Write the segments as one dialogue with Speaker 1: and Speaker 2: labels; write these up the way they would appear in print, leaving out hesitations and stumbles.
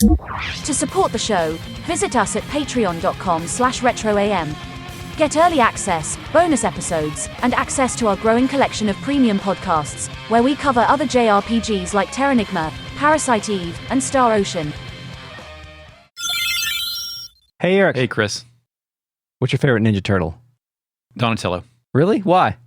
Speaker 1: To support the show, visit us at patreon.com/retroam. Get early access, bonus episodes, and access to our growing collection of premium podcasts, where we cover other JRPGs like Terranigma, Parasite Eve, and Star Ocean.
Speaker 2: Hey, Eric.
Speaker 3: Hey, Chris.
Speaker 2: What's your favorite Ninja Turtle?
Speaker 3: Donatello.
Speaker 2: Really? Why?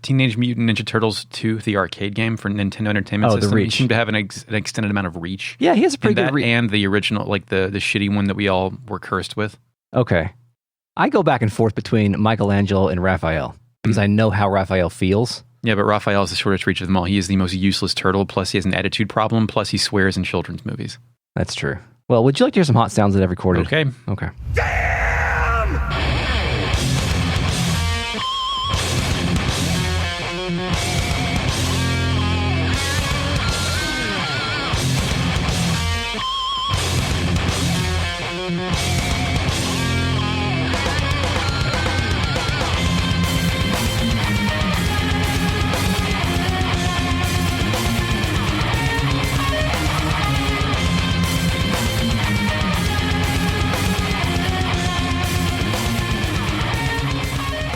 Speaker 3: Teenage Mutant Ninja Turtles 2, the arcade game for Nintendo Entertainment System.
Speaker 2: The Reach.
Speaker 3: He seemed to have an extended amount of reach.
Speaker 2: Yeah, he has a pretty good reach.
Speaker 3: And the original, like the shitty one that we all were cursed with.
Speaker 2: Okay. I go back and forth between Michelangelo and Raphael because I know how Raphael feels.
Speaker 3: Yeah, but Raphael is the shortest reach of them all. He is the most useless turtle, plus he has an attitude problem, plus he swears in children's movies.
Speaker 2: That's true. Well, would you like to hear some hot sounds that I've recorded?
Speaker 3: Okay.
Speaker 2: Okay.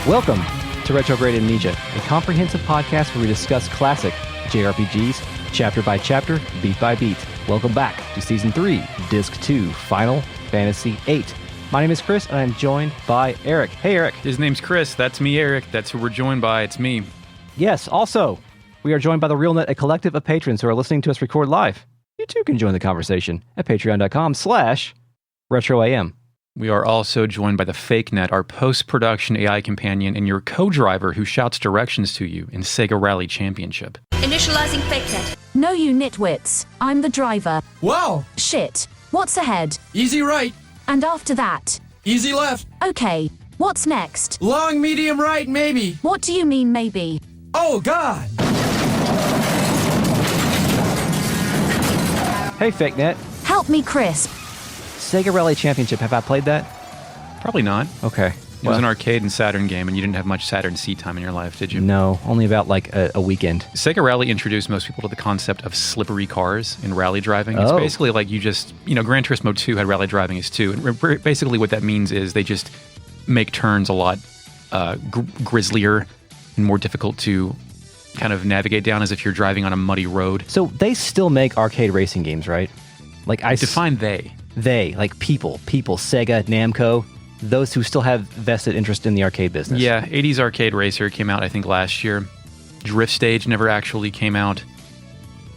Speaker 2: Welcome to Retrograde Amnesia, a comprehensive podcast where we discuss classic JRPGs, chapter by chapter, beat by beat. Welcome back to Season 3, Disc 2, Final Fantasy VIII. My name is Chris, and I'm joined by Eric. Hey, Eric.
Speaker 3: His name's Chris. That's me, Eric. That's who we're joined by. It's me.
Speaker 2: Yes, also, we are joined by the RealNet, a collective of patrons who are listening to us record live. You too can join the conversation at patreon.com/retroam.
Speaker 3: We are also joined by the FakeNet, our post-production AI companion and your co-driver who shouts directions to you in Sega Rally Championship.
Speaker 4: Initializing FakeNet.
Speaker 1: No, you nitwits. I'm the driver.
Speaker 5: Wow!
Speaker 1: Shit. What's ahead?
Speaker 5: Easy right.
Speaker 1: And after that?
Speaker 5: Easy left.
Speaker 1: Okay. What's next?
Speaker 5: Long, medium right, maybe.
Speaker 1: What do you mean, maybe?
Speaker 5: Oh, God!
Speaker 2: Hey, FakeNet.
Speaker 1: Help me, Chris.
Speaker 2: Sega Rally Championship, have I played that?
Speaker 3: Probably not.
Speaker 2: Okay.
Speaker 3: It was an arcade and Saturn game, and you didn't have much Saturn C time in your life, did you?
Speaker 2: No, only about like a weekend.
Speaker 3: Sega Rally introduced most people to the concept of slippery cars in rally driving. It's
Speaker 2: Oh.
Speaker 3: basically like you just, Gran Turismo 2 had rally driving as 2. And basically what that means is they just make turns a lot grislier and more difficult to kind of navigate down as if you're driving on a muddy road.
Speaker 2: So they still make arcade racing games, right? Like
Speaker 3: Define they.
Speaker 2: They, like people, Sega, Namco, those who still have vested interest in the arcade business.
Speaker 3: Yeah, 80s Arcade Racer came out, I think, last year. Drift Stage never actually came out.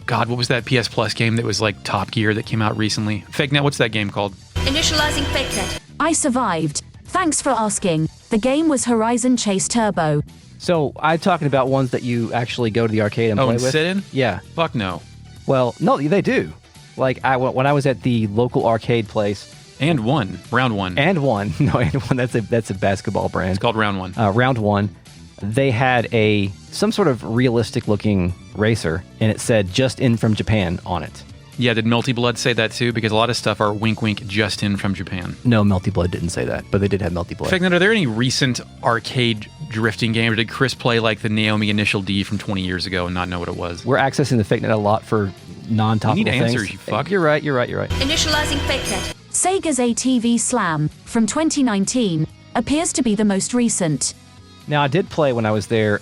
Speaker 3: God, what was that PS Plus game that was like Top Gear that came out recently? FakeNet, what's that game called?
Speaker 4: Initializing FakeNet.
Speaker 1: I survived. Thanks for asking. The game was Horizon Chase Turbo.
Speaker 2: So I'm talking about ones that you actually go to the arcade and play
Speaker 3: and
Speaker 2: with.
Speaker 3: sit in?
Speaker 2: Yeah.
Speaker 3: Fuck no.
Speaker 2: Well, no, they do. Like when I was at the local arcade place.
Speaker 3: And one. Round one.
Speaker 2: And one. No, and one. That's a basketball brand.
Speaker 3: It's called Round One.
Speaker 2: Round One. They had some sort of realistic looking racer, and it said "just in from Japan" on it.
Speaker 3: Yeah, did Melty Blood say that too? Because a lot of stuff are wink wink just in from Japan.
Speaker 2: No, Melty Blood didn't say that, but they did have Melty Blood.
Speaker 3: FakeNet, are there any recent arcade drifting games? Or did Chris play like the Naomi Initial D from 20 years ago and not know what it was?
Speaker 2: We're accessing the FakeNet a lot for non-topical
Speaker 3: You need
Speaker 2: things.
Speaker 3: answers, you fuck.
Speaker 2: You're right.
Speaker 4: Initializing FakeNet.
Speaker 1: Sega's ATV Slam, from 2019, appears to be the most recent.
Speaker 2: Now, I did play when I was there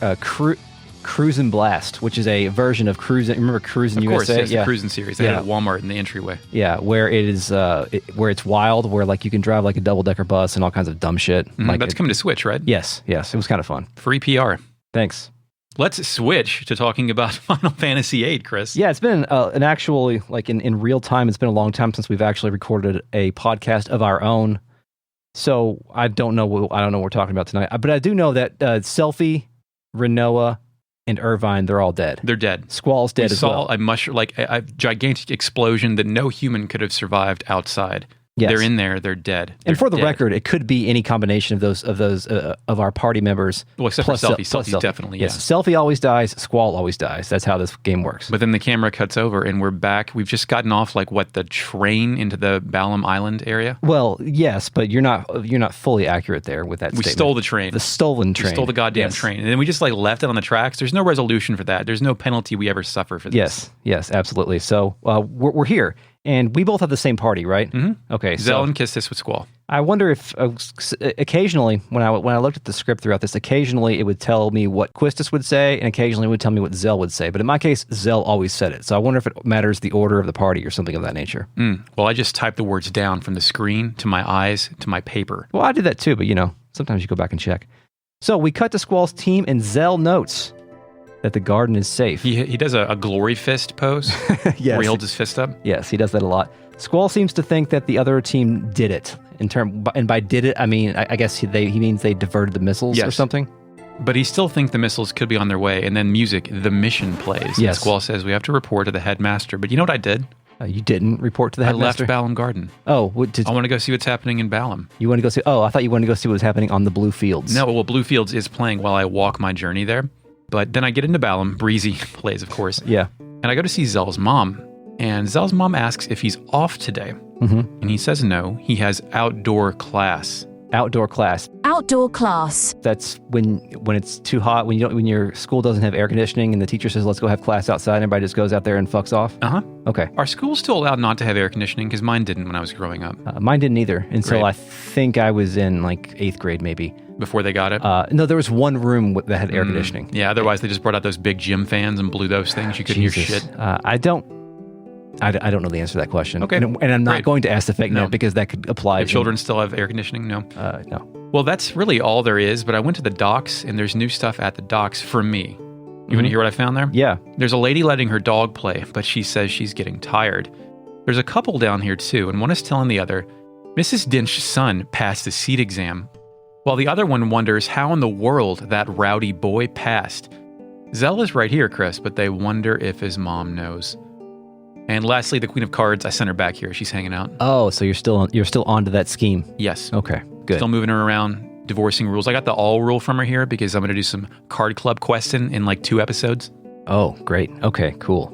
Speaker 2: Cruisin' Blast, which is a version of Cruisin'. Remember Cruisin' USA?
Speaker 3: Of course, it's the Cruisin' series. They had it at Walmart in the entryway.
Speaker 2: Yeah, where it is, where it's wild, where like you can drive like a double-decker bus and all kinds of dumb shit. Like
Speaker 3: That's coming to Switch, right?
Speaker 2: Yes, it was kind of fun.
Speaker 3: Free PR.
Speaker 2: Thanks.
Speaker 3: Let's switch to talking about Final Fantasy VIII, Chris.
Speaker 2: Yeah, it's been an actually, like in real time, it's been a long time since we've actually recorded a podcast of our own. So I don't know what we're talking about tonight. But I do know that Selfie, Renoa, and Irvine, they're all dead.
Speaker 3: They're dead.
Speaker 2: Squall's dead as well.
Speaker 3: We saw a gigantic explosion that no human could have survived outside.
Speaker 2: Yes.
Speaker 3: They're in there. They're dead.
Speaker 2: And for the record, it could be any combination of those of our party members.
Speaker 3: Well, except for Selfie. Selfie's definitely,
Speaker 2: yes. Selfie always dies. Squall always dies. That's how this game works.
Speaker 3: But then the camera cuts over, and we're back. We've just gotten off the train into the Balamb Island area.
Speaker 2: Well, yes, but you're not fully accurate there with that
Speaker 3: We
Speaker 2: statement.
Speaker 3: stole the train.
Speaker 2: The stolen train.
Speaker 3: We stole the goddamn train, and then we just left it on the tracks. There's no resolution for that. There's no penalty we ever suffer for this.
Speaker 2: Yes, absolutely. So we're here. And we both have the same party, right?
Speaker 3: Mm-hmm.
Speaker 2: Okay.
Speaker 3: Zell and Kistis with Squall.
Speaker 2: I wonder if occasionally, when I looked at the script throughout this, occasionally it would tell me what Quistis would say, and occasionally it would tell me what Zell would say. But in my case, Zell always said it. So I wonder if it matters the order of the party or something of that nature.
Speaker 3: Well, I just typed the words down from the screen to my eyes to my paper.
Speaker 2: Well, I did that too, but sometimes you go back and check. So we cut to Squall's team, and Zell notes that the garden is safe.
Speaker 3: He does a glory fist pose
Speaker 2: Yes.
Speaker 3: where he holds his fist up.
Speaker 2: Yes, he does that a lot. Squall seems to think that the other team did it. And by did it, I mean, I guess he means they diverted the missiles or something.
Speaker 3: But he still thinks the missiles could be on their way. And then music, the mission plays.
Speaker 2: Yes.
Speaker 3: And Squall says, we have to report to the headmaster. But you know what I did?
Speaker 2: You didn't report to the headmaster?
Speaker 3: I left Balamb Garden.
Speaker 2: Oh,
Speaker 3: I want to go see what's happening in Balamb.
Speaker 2: You want to go see? Oh, I thought you wanted to go see what was happening on the Blue Fields.
Speaker 3: No, well, Blue Fields is playing while I walk my journey there. But then I get into Balamb, Breezy plays, of course.
Speaker 2: Yeah.
Speaker 3: And I go to see Zell's mom. And Zell's mom asks if he's off today.
Speaker 2: Mm-hmm.
Speaker 3: And he says no, he has outdoor class.
Speaker 2: Outdoor class.
Speaker 1: Outdoor class.
Speaker 2: That's when it's too hot, when your school doesn't have air conditioning and the teacher says, let's go have class outside, and everybody just goes out there and fucks off?
Speaker 3: Uh-huh.
Speaker 2: Okay.
Speaker 3: Are schools still allowed not to have air conditioning? Because mine didn't when I was growing up.
Speaker 2: Mine didn't either until
Speaker 3: Great.
Speaker 2: I think I was in like 8th grade maybe.
Speaker 3: Before they got it?
Speaker 2: No, there was one room that had air conditioning.
Speaker 3: Yeah, otherwise they just brought out those big gym fans and blew those things. You couldn't hear shit.
Speaker 2: I don't know the answer to that question.
Speaker 3: Okay.
Speaker 2: And I'm not
Speaker 3: Great.
Speaker 2: going to ask the fake
Speaker 3: No.
Speaker 2: net because that could apply.
Speaker 3: If children still have air conditioning? No.
Speaker 2: No.
Speaker 3: Well, that's really all there is, but I went to the docks and there's new stuff at the docks for me. You want to hear what I found there?
Speaker 2: Yeah.
Speaker 3: There's a lady letting her dog play, but she says she's getting tired. There's a couple down here too, and one is telling the other, Mrs. Dinch's son passed the seat exam, while the other one wonders how in the world that rowdy boy passed. Zell is right here, Chris, but they wonder if his mom knows. And lastly, the Queen of Cards, I sent her back here. She's hanging out.
Speaker 2: Oh, so you're still onto that scheme.
Speaker 3: Yes.
Speaker 2: Okay, good.
Speaker 3: Still moving her around, divorcing rules. I got the all rule from her here because I'm going to do some card club questing in like 2 episodes.
Speaker 2: Oh, great. Okay, cool.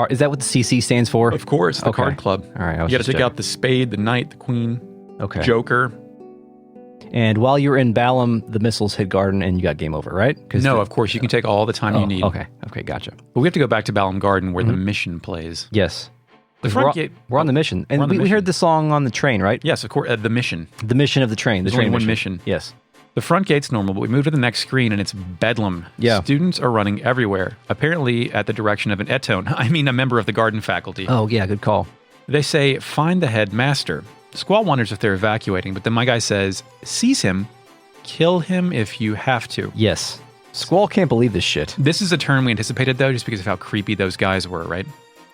Speaker 2: Is that what the CC stands for?
Speaker 3: Of course, the
Speaker 2: Okay.
Speaker 3: card club.
Speaker 2: All right.
Speaker 3: You got to take out the spade, the knight, the queen,
Speaker 2: Okay.
Speaker 3: joker.
Speaker 2: And while you were in Balamb, the missiles hit Garden and you got game over, right?
Speaker 3: No, of course. You can take all the time you need.
Speaker 2: Okay, gotcha.
Speaker 3: But we have to go back to Balamb Garden where the mission plays.
Speaker 2: Yes.
Speaker 3: The front gate.
Speaker 2: We're on the mission. And
Speaker 3: on the
Speaker 2: we
Speaker 3: mission.
Speaker 2: heard the song on the train, right?
Speaker 3: Yes, of course. The mission.
Speaker 2: The mission of the train. The
Speaker 3: There's
Speaker 2: train
Speaker 3: only one mission.
Speaker 2: Yes.
Speaker 3: The front gate's normal, but we move to the next screen and it's bedlam.
Speaker 2: Yeah.
Speaker 3: Students are running everywhere, apparently at the direction of an Etone. I mean, a member of the garden faculty.
Speaker 2: Oh, yeah, good call.
Speaker 3: They say, find the headmaster. Squall wonders if they're evacuating, but then my guy says, seize him, kill him if you have to.
Speaker 2: Yes. Squall can't believe this shit.
Speaker 3: This is a turn we anticipated, though, just because of how creepy those guys were, right?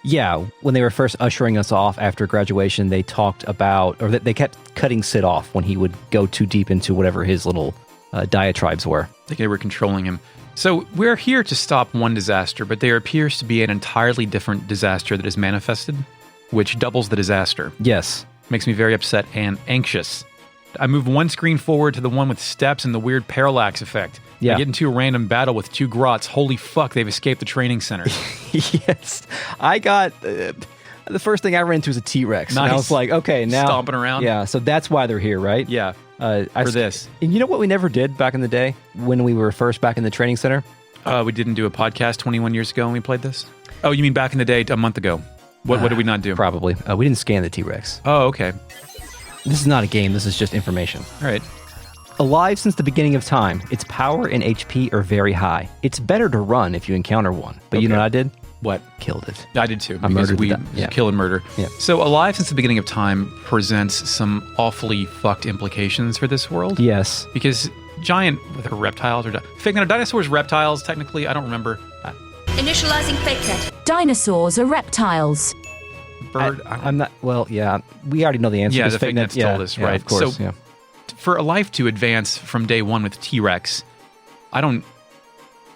Speaker 2: Yeah, when they were first ushering us off after graduation, they talked about, or they kept cutting Sid off when he would go too deep into whatever his little diatribes were.
Speaker 3: I think they were controlling him. So we're here to stop one disaster, but there appears to be an entirely different disaster that is manifested, which doubles the disaster.
Speaker 2: Yes.
Speaker 3: Makes me very upset and anxious. I move one screen forward to the one with steps and the weird parallax effect.
Speaker 2: Yeah.
Speaker 3: I get into a random battle with 2 grots. Holy fuck, they've escaped the training center.
Speaker 2: Yes. I got... the first thing I ran into was a T-Rex.
Speaker 3: Nice.
Speaker 2: And I was like, okay, now...
Speaker 3: Stomping around.
Speaker 2: Yeah, so that's why they're here, right?
Speaker 3: Yeah,
Speaker 2: For
Speaker 3: this.
Speaker 2: And you know what we never did back in the day when we were first back in the training center?
Speaker 3: We didn't do a podcast 21 years ago when we played this? Oh, you mean back in the day, a month ago? What did we not do?
Speaker 2: Probably. We didn't scan the T-Rex.
Speaker 3: Oh, okay.
Speaker 2: This is not a game. This is just information.
Speaker 3: All right.
Speaker 2: Alive since the beginning of time, its power and HP are very high. It's better to run if you encounter one. But you know
Speaker 3: Okay.
Speaker 2: what I did?
Speaker 3: What?
Speaker 2: Killed it.
Speaker 3: I did too.
Speaker 2: I
Speaker 3: Because
Speaker 2: murdered
Speaker 3: we
Speaker 2: the- yeah.
Speaker 3: kill and murder.
Speaker 2: Yeah.
Speaker 3: So Alive since the beginning of time presents some awfully fucked implications for this world.
Speaker 2: Yes.
Speaker 3: Because giant, whether reptiles or... Fake, are dinosaurs reptiles, technically? I don't remember.
Speaker 4: Initializing fake net.
Speaker 1: Dinosaurs are reptiles.
Speaker 3: Bird...
Speaker 2: I'm not... Well, yeah. We already know the answer.
Speaker 3: Yeah,
Speaker 2: because
Speaker 3: the fake net's told us, right?
Speaker 2: Of course,
Speaker 3: So-
Speaker 2: yeah.
Speaker 3: For Alive to advance from day one with T-Rex, I don't...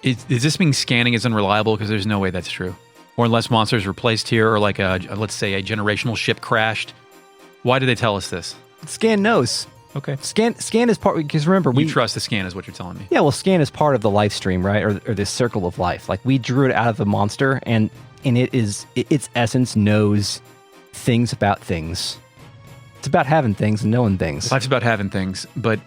Speaker 3: Is this being scanning is unreliable? Because there's no way that's true. Or unless monsters were placed here, or like let's say a generational ship crashed. Why did they tell us this?
Speaker 2: Scan knows.
Speaker 3: Okay.
Speaker 2: Scan is part... Because remember,
Speaker 3: You trust the scan is what you're telling me.
Speaker 2: Yeah, well, scan is part of the life stream, right? Or this circle of life. Like, we drew it out of the monster, and its essence knows things about things. It's about having things and knowing things.
Speaker 3: Life's about having things, but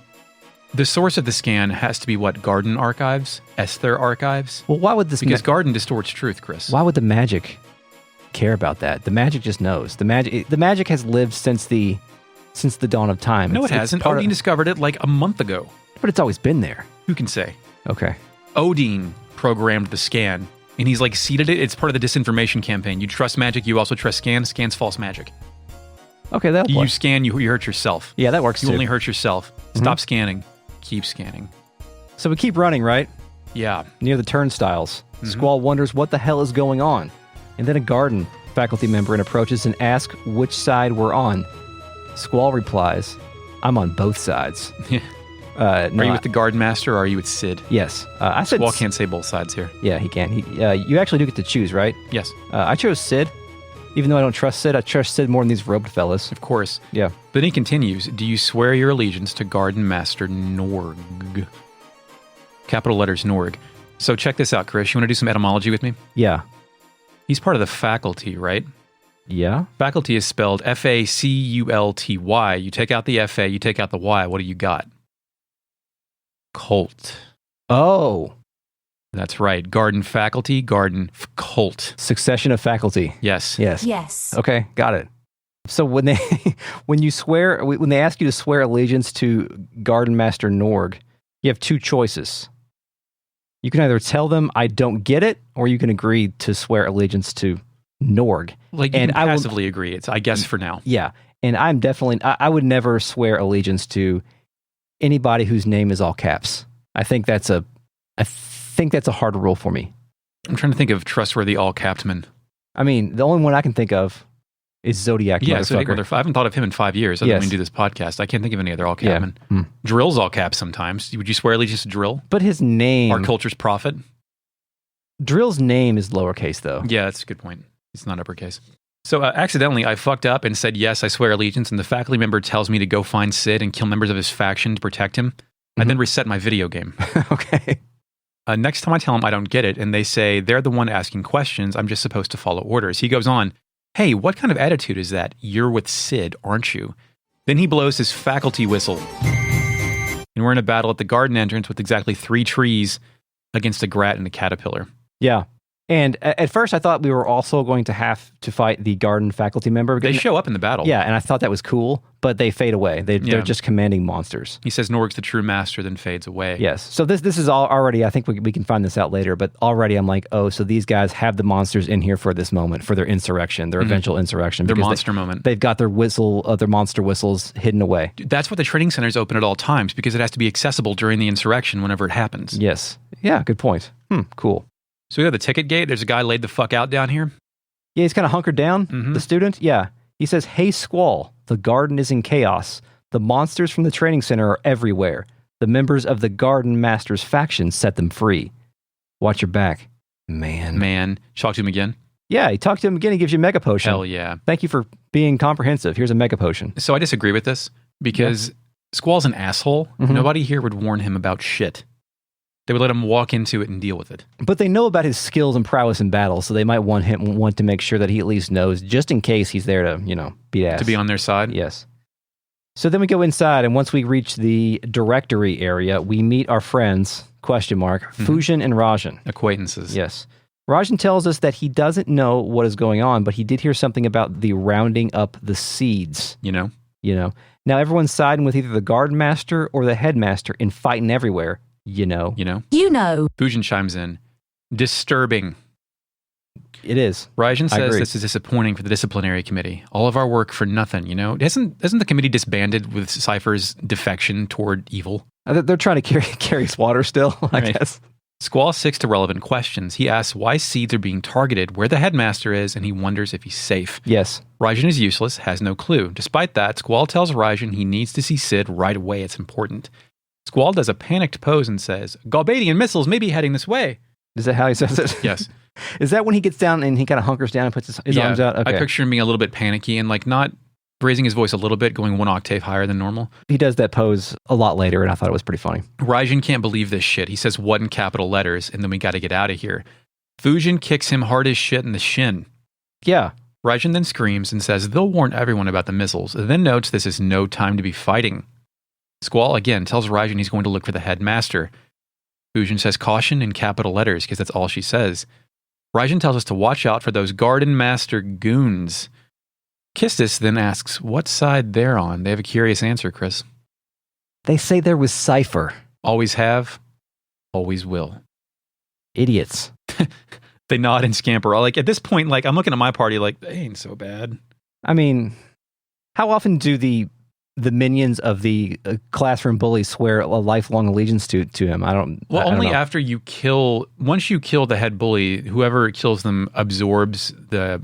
Speaker 3: the source of the scan has to be what? Garden archives? Esther archives?
Speaker 2: Well, why would this...
Speaker 3: Because Garden distorts truth, Chris.
Speaker 2: Why would the magic care about that. The magic just knows. The magic has lived since the dawn of time.
Speaker 3: No, it hasn't. Odin discovered it like a month ago.
Speaker 2: But it's always been there.
Speaker 3: Who can say?
Speaker 2: Okay.
Speaker 3: Odin programmed the scan, and he's like seeded it. It's part of the disinformation campaign. You trust magic, you also trust scan. Scan's false magic.
Speaker 2: Okay, that'll
Speaker 3: You
Speaker 2: play.
Speaker 3: scan, you hurt yourself.
Speaker 2: Yeah, that works
Speaker 3: You
Speaker 2: too.
Speaker 3: only hurt yourself. Stop scanning. Keep scanning.
Speaker 2: So we keep running, right?
Speaker 3: Yeah.
Speaker 2: Near the turnstiles. Squall wonders what the hell is going on. And then a garden faculty member approaches and asks which side we're on. Squall replies, I'm on both sides.
Speaker 3: Are you with the garden master or are you with Sid?
Speaker 2: Yes. I said...
Speaker 3: Squall can't say both sides here.
Speaker 2: Yeah, he can. You actually do get to choose, right?
Speaker 3: Yes.
Speaker 2: I chose Sid. Even though I don't trust Sid, I trust Sid more than these robed fellas.
Speaker 3: Of course.
Speaker 2: Yeah.
Speaker 3: But then he continues, do you swear your allegiance to Garden Master Norg? Capital letters Norg. So check this out, Chris. You want to do some etymology with me?
Speaker 2: Yeah.
Speaker 3: He's part of the faculty, right?
Speaker 2: Yeah?
Speaker 3: Faculty is spelled F-A-C-U-L-T-Y. You take out the F-A, you take out the Y. What do you got? Cult.
Speaker 2: Oh.
Speaker 3: That's right. Garden faculty, garden cult.
Speaker 2: Succession of faculty.
Speaker 3: Yes.
Speaker 2: Yes.
Speaker 1: Yes.
Speaker 2: Okay, got it. So when they when they ask you to swear allegiance to Garden Master Norg, you have two choices. You can either tell them I don't get it, or you can agree to swear allegiance to Norg.
Speaker 3: Like you
Speaker 2: And
Speaker 3: can
Speaker 2: I will-
Speaker 3: passively agree. It's I guess for now.
Speaker 2: Yeah, and I would never swear allegiance to anybody whose name is all caps. I think that's a hard rule for me.
Speaker 3: I'm trying to think of trustworthy all-capped men.
Speaker 2: I mean, the only one I can think of is Zodiac
Speaker 3: Yeah, so
Speaker 2: motherfucker.
Speaker 3: I haven't thought of him in 5 years. Other
Speaker 2: Yes.
Speaker 3: than we do this podcast. I can't think of any other all-cap
Speaker 2: Yeah.
Speaker 3: men.
Speaker 2: Hmm.
Speaker 3: Drill's all-caps sometimes. Would you swear allegiance to Drill?
Speaker 2: But his name,
Speaker 3: Our culture's prophet?
Speaker 2: Drill's name is lowercase though.
Speaker 3: Yeah, that's a good point. It's not uppercase. So accidentally, I fucked up and said, yes, I swear allegiance, and the faculty member tells me to go find Sid and kill members of his faction to protect him. I then reset my video game.
Speaker 2: Okay.
Speaker 3: Next time I tell them I don't get it, and they say they're the one asking questions, I'm just supposed to follow orders. He goes on, hey, what kind of attitude is that? You're with Sid, aren't you? Then he blows his faculty whistle. And we're in a battle at the garden entrance with exactly 3 trees against a grat and a caterpillar.
Speaker 2: Yeah. And at first I thought we were also going to have to fight the garden faculty member.
Speaker 3: They show up in the battle.
Speaker 2: Yeah, and I thought that was cool, but they fade away. They're
Speaker 3: Yeah.
Speaker 2: just commanding monsters.
Speaker 3: He says Norg's the true master, then fades away.
Speaker 2: Yes. So this is all already, I think we can find this out later, but already I'm like, oh, so these guys have the monsters in here for this moment, for their insurrection, their eventual insurrection.
Speaker 3: Their
Speaker 2: because
Speaker 3: monster moment.
Speaker 2: They've got their monster whistles hidden away.
Speaker 3: That's why the training centers open at all times, because it has to be accessible during the insurrection whenever it happens.
Speaker 2: Yes. Yeah, good point. Cool.
Speaker 3: So we have the ticket gate. There's a guy laid the fuck out down here.
Speaker 2: Yeah, he's kind of hunkered down,
Speaker 3: Mhm.
Speaker 2: the student. Yeah. He says, hey, Squall, the garden is in chaos. The monsters from the training center are everywhere. The members of the garden master's faction set them free. Watch your back. Man.
Speaker 3: Talk to him again.
Speaker 2: Yeah, he talked to him again. He gives you a mega potion.
Speaker 3: Hell yeah.
Speaker 2: Thank you for being comprehensive. Here's a mega potion.
Speaker 3: So I disagree with this because Squall's an asshole.
Speaker 2: Mhm.
Speaker 3: Nobody here would warn him about shit. They would let him walk into it and deal with it.
Speaker 2: But they know about his skills and prowess in battle, so they might want to make sure that he at least knows, just in case he's there to, beat ass.
Speaker 3: To be on their side.
Speaker 2: Yes. So then we go inside, and once we reach the directory area, we meet our friends, ? Fusion and Rajan.
Speaker 3: Acquaintances.
Speaker 2: Yes. Rajan tells us that he doesn't know what is going on, but he did hear something about the rounding up the seeds.
Speaker 3: You know?
Speaker 2: Now everyone's siding with either the garden master or the headmaster and fighting everywhere.
Speaker 3: You know? Fusion chimes in. Disturbing.
Speaker 2: It is.
Speaker 3: Rajan
Speaker 2: I
Speaker 3: says
Speaker 2: agree.
Speaker 3: this is disappointing for the disciplinary committee. All of our work for nothing, Isn't the committee disbanded with Cypher's defection toward evil?
Speaker 2: They're trying to carry his water still, I
Speaker 3: Right.
Speaker 2: guess.
Speaker 3: Squall sticks to relevant questions. He asks why seeds are being targeted, where the headmaster is, and he wonders if he's safe.
Speaker 2: Yes.
Speaker 3: Rajan is useless, has no clue. Despite that, Squall tells Rajan he needs to see Sid right away. It's important. Squall does a panicked pose and says, Galbadian missiles may be heading this way.
Speaker 2: Is that how he says it?
Speaker 3: Yes.
Speaker 2: Is that when he gets down and he kind of hunkers down and puts his arms out? Okay.
Speaker 3: I picture him being a little bit panicky and not raising his voice a little bit, going 1 octave higher than normal.
Speaker 2: He does that pose a lot later, and I thought it was pretty funny.
Speaker 3: Rajan can't believe this shit. He says what in capital letters, and then we got to get out of here. Fusion kicks him hard as shit in the shin.
Speaker 2: Yeah.
Speaker 3: Rajan then screams and says they'll warn everyone about the missiles, then notes this is no time to be fighting. Squall again tells Rajan he's going to look for the headmaster. Fusion says caution in capital letters because that's all she says. Rajan tells us to watch out for those garden master goons. Kistis then asks what side they're on. They have a curious answer, Chris.
Speaker 2: They say there was Cypher.
Speaker 3: Always have, always will.
Speaker 2: Idiots.
Speaker 3: They nod and scamper. Like at this point, like I'm looking at my party like, they ain't so bad.
Speaker 2: I mean, how often do the minions of the classroom bully swear a lifelong allegiance to him?
Speaker 3: Only after you kill, once you kill the head bully, whoever kills them absorbs the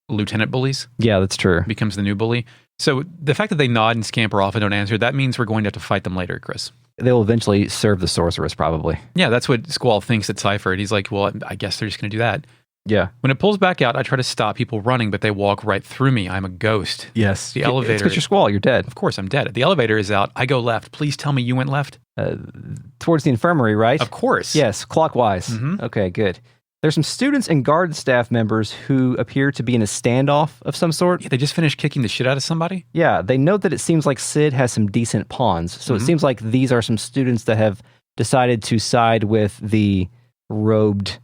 Speaker 3: lieutenant bullies.
Speaker 2: Yeah, that's true.
Speaker 3: Becomes the new bully. So the fact that they nod and scamper off and don't answer, that means we're going to have to fight them later, Chris.
Speaker 2: They'll eventually serve the sorceress, probably.
Speaker 3: Yeah, that's what Squall thinks at Cypher. And he's like, well, I guess they're just going to do that.
Speaker 2: Yeah.
Speaker 3: When it pulls back out, I try to stop people running, but they walk right through me. I'm a ghost.
Speaker 2: Yes.
Speaker 3: The elevator.
Speaker 2: It's because you're Squall. You're dead.
Speaker 3: Of course, I'm dead. The elevator is out. I go left. Please tell me you went left.
Speaker 2: Towards the infirmary, right?
Speaker 3: Of course.
Speaker 2: Yes, clockwise.
Speaker 3: Mhm.
Speaker 2: Okay, good. There's some students and guard staff members who appear to be in a standoff of some sort.
Speaker 3: Yeah, they just finished kicking the shit out of somebody.
Speaker 2: Yeah, they note that it seems like Sid has some decent pawns. So it seems like these are some students that have decided to side with the robed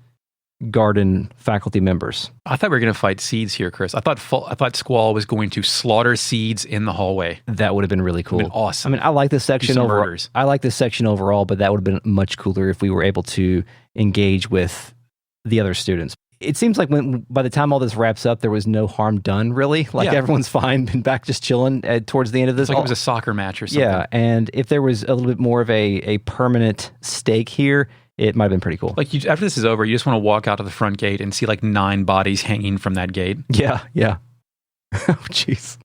Speaker 2: garden faculty members.
Speaker 3: I thought we were going to fight Seeds here, Chris. I thought Squall was going to slaughter Seeds in the hallway.
Speaker 2: That would have been really cool.
Speaker 3: Been awesome.
Speaker 2: I mean, I like this section
Speaker 3: some
Speaker 2: overall.
Speaker 3: murders.
Speaker 2: I like this section overall, but that would have been much cooler if we were able to engage with the other students. It seems like by the time all this wraps up, there was no harm done, really. Like everyone's fine, been back just chilling towards the end of this.
Speaker 3: It's like it was a soccer match or something.
Speaker 2: Yeah, and if there was a little bit more of a permanent stake here, it might have been pretty cool.
Speaker 3: Like after this is over, you just want to walk out to the front gate and see like 9 bodies hanging from that gate.
Speaker 2: Yeah. Oh, jeez.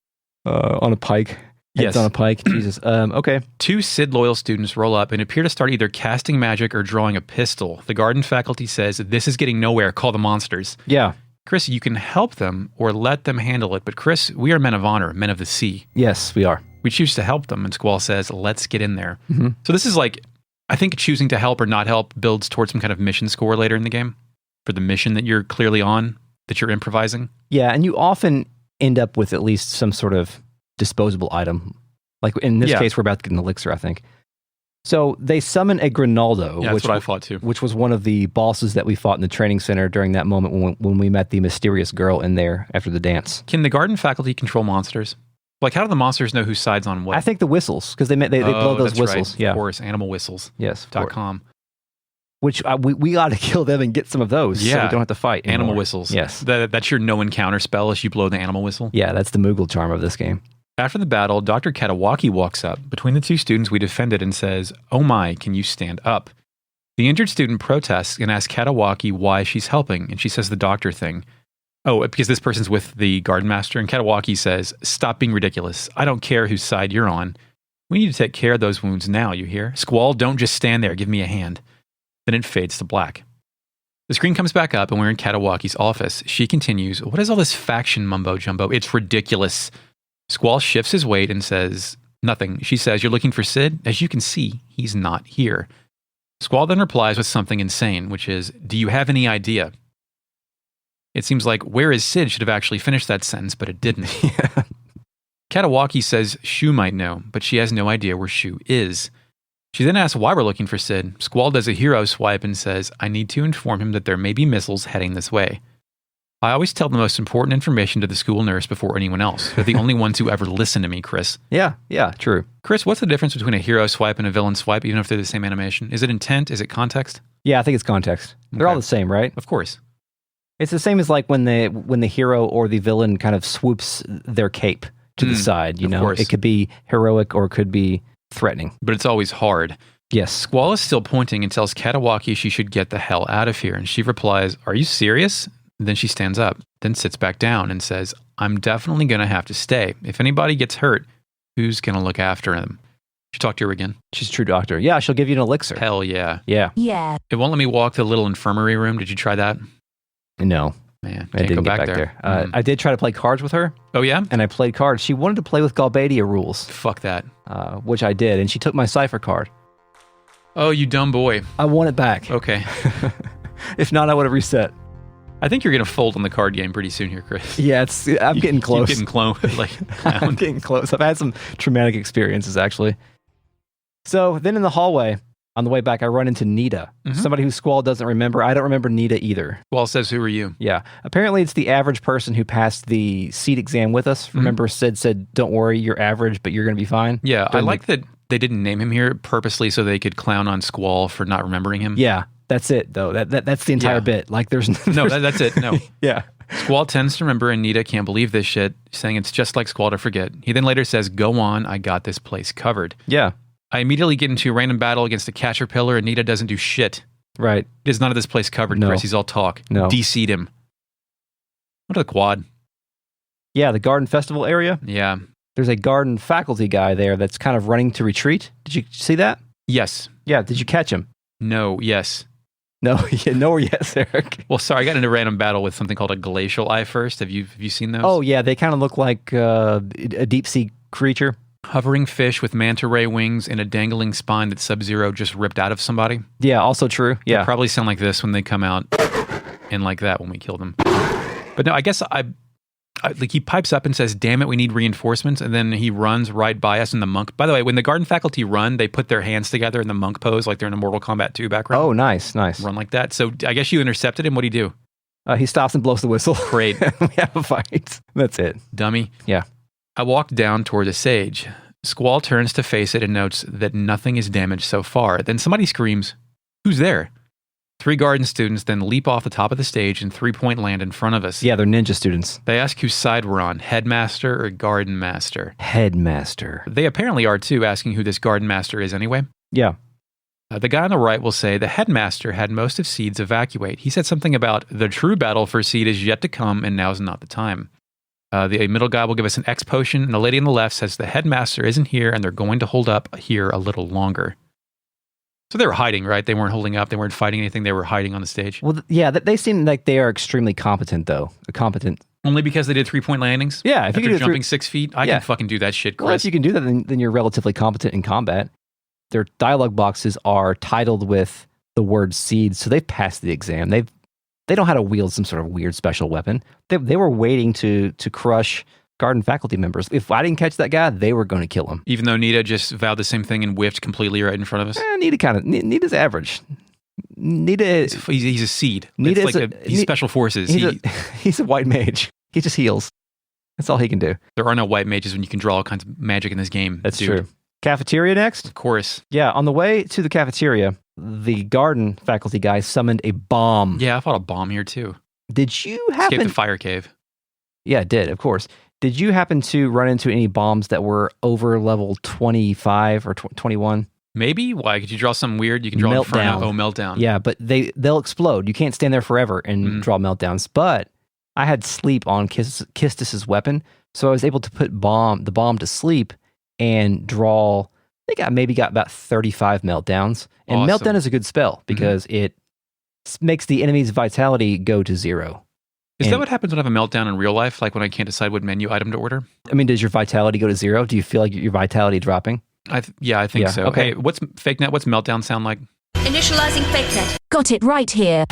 Speaker 2: On a pike. Heads on a pike. Jesus. Okay.
Speaker 3: 2 Sid loyal students roll up and appear to start either casting magic or drawing a pistol. The garden faculty says, this is getting nowhere. Call the monsters.
Speaker 2: Yeah.
Speaker 3: Chris, you can help them or let them handle it. But Chris, we are men of honor, men of the sea.
Speaker 2: Yes, we are.
Speaker 3: We choose to help them. And Squall says, let's get in there.
Speaker 2: Mm-hmm.
Speaker 3: So this is like, I think choosing to help or not help builds towards some kind of mission score later in the game for the mission that you're clearly on, that you're improvising.
Speaker 2: Yeah, and you often end up with at least some sort of disposable item. Like in this case, we're about to get an elixir, I think. So they summon a Grinaldo,
Speaker 3: Yeah, that's what I thought too.
Speaker 2: which was one of the bosses that we fought in the training center during that moment when we met the mysterious girl in there after the dance.
Speaker 3: Can the garden faculty control monsters? Like, how do the monsters know whose side's on what?
Speaker 2: I think the whistles, because they blow those
Speaker 3: that's
Speaker 2: whistles.
Speaker 3: Right.
Speaker 2: Yeah,
Speaker 3: Of course, animal whistles.
Speaker 2: yes.
Speaker 3: .com.
Speaker 2: Which we ought to kill them and get some of those, so we don't have to fight
Speaker 3: Animal
Speaker 2: anymore.
Speaker 3: whistles.
Speaker 2: Yes.
Speaker 3: That's your no encounter spell as you blow the animal whistle.
Speaker 2: Yeah, that's the Moogle charm of this game.
Speaker 3: After the battle, Dr. Katawaki walks up. Between the 2 students we defended and says, oh my, can you stand up? The injured student protests and asks Katawaki why she's helping, and she says the doctor thing. Oh, because this person's with the garden master, and Katawaki says, stop being ridiculous. I don't care whose side you're on. We need to take care of those wounds now, you hear? Squall, don't just stand there. Give me a hand. Then it fades to black. The screen comes back up, and we're in Katawaki's office. She continues, what is all this faction mumbo-jumbo? It's ridiculous. Squall shifts his weight and says, nothing. She says, you're looking for Sid? As you can see, he's not here. Squall then replies with something insane, which is, do you have any idea? It seems like, where is Sid should have actually finished that sentence, but it didn't. Katawaki says Shu might know, but she has no idea where Shu is. She then asks why we're looking for Sid. Squall does a hero swipe and says, I need to inform him that there may be missiles heading this way. I always tell the most important information to the school nurse before anyone else. They're the only ones who ever listen to me, Chris.
Speaker 2: Yeah, true.
Speaker 3: Chris, what's the difference between a hero swipe and a villain swipe, even if they're the same animation? Is it intent? Is it context?
Speaker 2: Yeah, I think it's context. They're all
Speaker 3: Okay.
Speaker 2: the same, right?
Speaker 3: Of course.
Speaker 2: It's the same as like when the hero or the villain kind of swoops their cape to the side, you
Speaker 3: of
Speaker 2: know?
Speaker 3: course.
Speaker 2: It could be heroic or it could be threatening.
Speaker 3: But it's always hard.
Speaker 2: Yes.
Speaker 3: Squall is still pointing and tells Katawaki she should get the hell out of here. And she replies, are you serious? Then she stands up, then sits back down and says, I'm definitely going to have to stay. If anybody gets hurt, who's going to look after him? Should talk to her again.
Speaker 2: She's a true doctor. Yeah, she'll give you an elixir.
Speaker 3: Hell yeah.
Speaker 2: Yeah.
Speaker 1: Yeah.
Speaker 3: It won't let me walk to the little infirmary room. Did you try that?
Speaker 2: No.
Speaker 3: Man,
Speaker 2: I
Speaker 3: can't
Speaker 2: didn't
Speaker 3: go
Speaker 2: get
Speaker 3: back
Speaker 2: back
Speaker 3: there.
Speaker 2: there. I did try to play cards with her,
Speaker 3: Oh, yeah?
Speaker 2: and I played cards. She wanted to play with Galbadia rules,
Speaker 3: Fuck that.
Speaker 2: which I did, and she took my cipher card.
Speaker 3: Oh, you dumb boy.
Speaker 2: I want it back.
Speaker 3: Okay.
Speaker 2: If not, I would have reset.
Speaker 3: I think you're going to fold on the card game pretty soon here, Chris.
Speaker 2: Yeah, I'm getting close.
Speaker 3: You're getting clone.
Speaker 2: I'm getting close. I've had some traumatic experiences, actually. So then in the hallway, On the way back, I run into Nita, somebody who Squall doesn't remember. I don't remember Nita either.
Speaker 3: Squall says, who are you?
Speaker 2: Yeah. Apparently, it's the average person who passed the seed exam with us. Remember, Sid said, don't worry, you're average, but you're going to be fine?
Speaker 3: Yeah, I like that they didn't name him here purposely so they could clown on Squall for not remembering him.
Speaker 2: Yeah, that's it, though. That's the entire bit. Like, there's
Speaker 3: no, that's it. No.
Speaker 2: Yeah.
Speaker 3: Squall tends to remember, and Nita can't believe this shit, saying it's just like Squall to forget. He then later says, go on, I got this place covered.
Speaker 2: Yeah. I
Speaker 3: immediately get into a random battle against a caterpillar, and Nita doesn't do shit.
Speaker 2: Right.
Speaker 3: There's none of this place covered, Chris. He's all talk.
Speaker 2: No.
Speaker 3: DC'd him. What a quad.
Speaker 2: Yeah, the garden festival area.
Speaker 3: Yeah.
Speaker 2: There's a garden faculty guy there that's kind of running to retreat. Did you see that?
Speaker 3: Yes.
Speaker 2: Yeah, did you catch him?
Speaker 3: No, yes.
Speaker 2: No, no or yes, Eric.
Speaker 3: Well, sorry, I got into a random battle with something called a Glacial Eye first. Have you seen those?
Speaker 2: Oh, yeah, they kind of look like a deep-sea creature.
Speaker 3: Hovering fish with manta ray wings and a dangling spine that Sub-Zero just ripped out of somebody.
Speaker 2: Yeah, also true. Yeah.
Speaker 3: They'll probably sound like this when they come out and like that when we kill them. But no, I guess I like he pipes up and says, damn it, we need reinforcements. And then he runs right by us in the monk. By the way, when the garden faculty run, they put their hands together in the monk pose like they're in a Mortal Kombat 2 background.
Speaker 2: Oh, nice.
Speaker 3: Run like that. So I guess you intercepted him. What'd he do?
Speaker 2: He stops and blows the whistle.
Speaker 3: Great.
Speaker 2: We have a fight. That's it.
Speaker 3: Dummy.
Speaker 2: Yeah.
Speaker 3: I walk down toward the sage. Squall turns to face it and notes that nothing is damaged so far. Then somebody screams, who's there? 3 garden students then leap off the top of the stage and 3-point land in front of us.
Speaker 2: Yeah, they're ninja students.
Speaker 3: They ask whose side we're on, headmaster or garden master.
Speaker 2: Headmaster.
Speaker 3: They apparently are too, asking who this garden master is anyway.
Speaker 2: Yeah.
Speaker 3: The guy on the right will say the headmaster had most of Seeds evacuate. He said something about the true battle for Seed is yet to come and now's not the time. The middle guy will give us an X potion, and the lady on the left says the headmaster isn't here and they're going to hold up here a little longer. So they were hiding, right? They weren't holding up. They weren't fighting anything. They were hiding on the stage.
Speaker 2: Well, yeah, they seem like they are extremely competent, though. Competent.
Speaker 3: Only because they did 3-point landings?
Speaker 2: Yeah. If
Speaker 3: after
Speaker 2: you can do
Speaker 3: jumping 6 feet? I can fucking do that shit, Chris.
Speaker 2: Well, if you can do that, then you're relatively competent in combat. Their dialogue boxes are titled with the word seeds, so they've passed the exam. They know how to wield some sort of weird special weapon. They were waiting to crush garden faculty members. If I didn't catch that guy, they were going to kill him.
Speaker 3: Even though Nita just vowed the same thing and whiffed completely right in front of us?
Speaker 2: Nita's average.
Speaker 3: He's a seed. He's special forces.
Speaker 2: He's a white mage. He just heals. That's all he can do.
Speaker 3: There are no white mages when you can draw all kinds of magic in this game.
Speaker 2: That's true. Cafeteria next?
Speaker 3: Of course.
Speaker 2: Yeah, on the way to the cafeteria, the garden faculty guy summoned a bomb.
Speaker 3: Yeah, I fought a bomb here too.
Speaker 2: Did you happen...
Speaker 3: Escape the fire cave.
Speaker 2: Yeah, it did, of course. Did you happen to run into any bombs that were over level 25 or 21?
Speaker 3: Maybe. Why? Could you draw something weird? You can draw
Speaker 2: meltdown.
Speaker 3: Inferno. Oh, meltdown.
Speaker 2: Yeah, but they'll explode. You can't stand there forever and draw meltdowns. But I had sleep on Kistis's weapon, so I was able to put the bomb to sleep and draw. I think I maybe got about 35 meltdowns. And
Speaker 3: awesome.
Speaker 2: meltdown is a good spell because it makes the enemy's vitality go to 0.
Speaker 3: Is that what happens when I have a meltdown in real life? Like when I can't decide what menu item to order?
Speaker 2: I mean, does your vitality go to 0? Do you feel like your vitality dropping?
Speaker 3: I think so.
Speaker 2: Okay.
Speaker 3: Hey, what's fake net? What's meltdown sound like?
Speaker 4: Initializing fake net.
Speaker 1: Got it right here.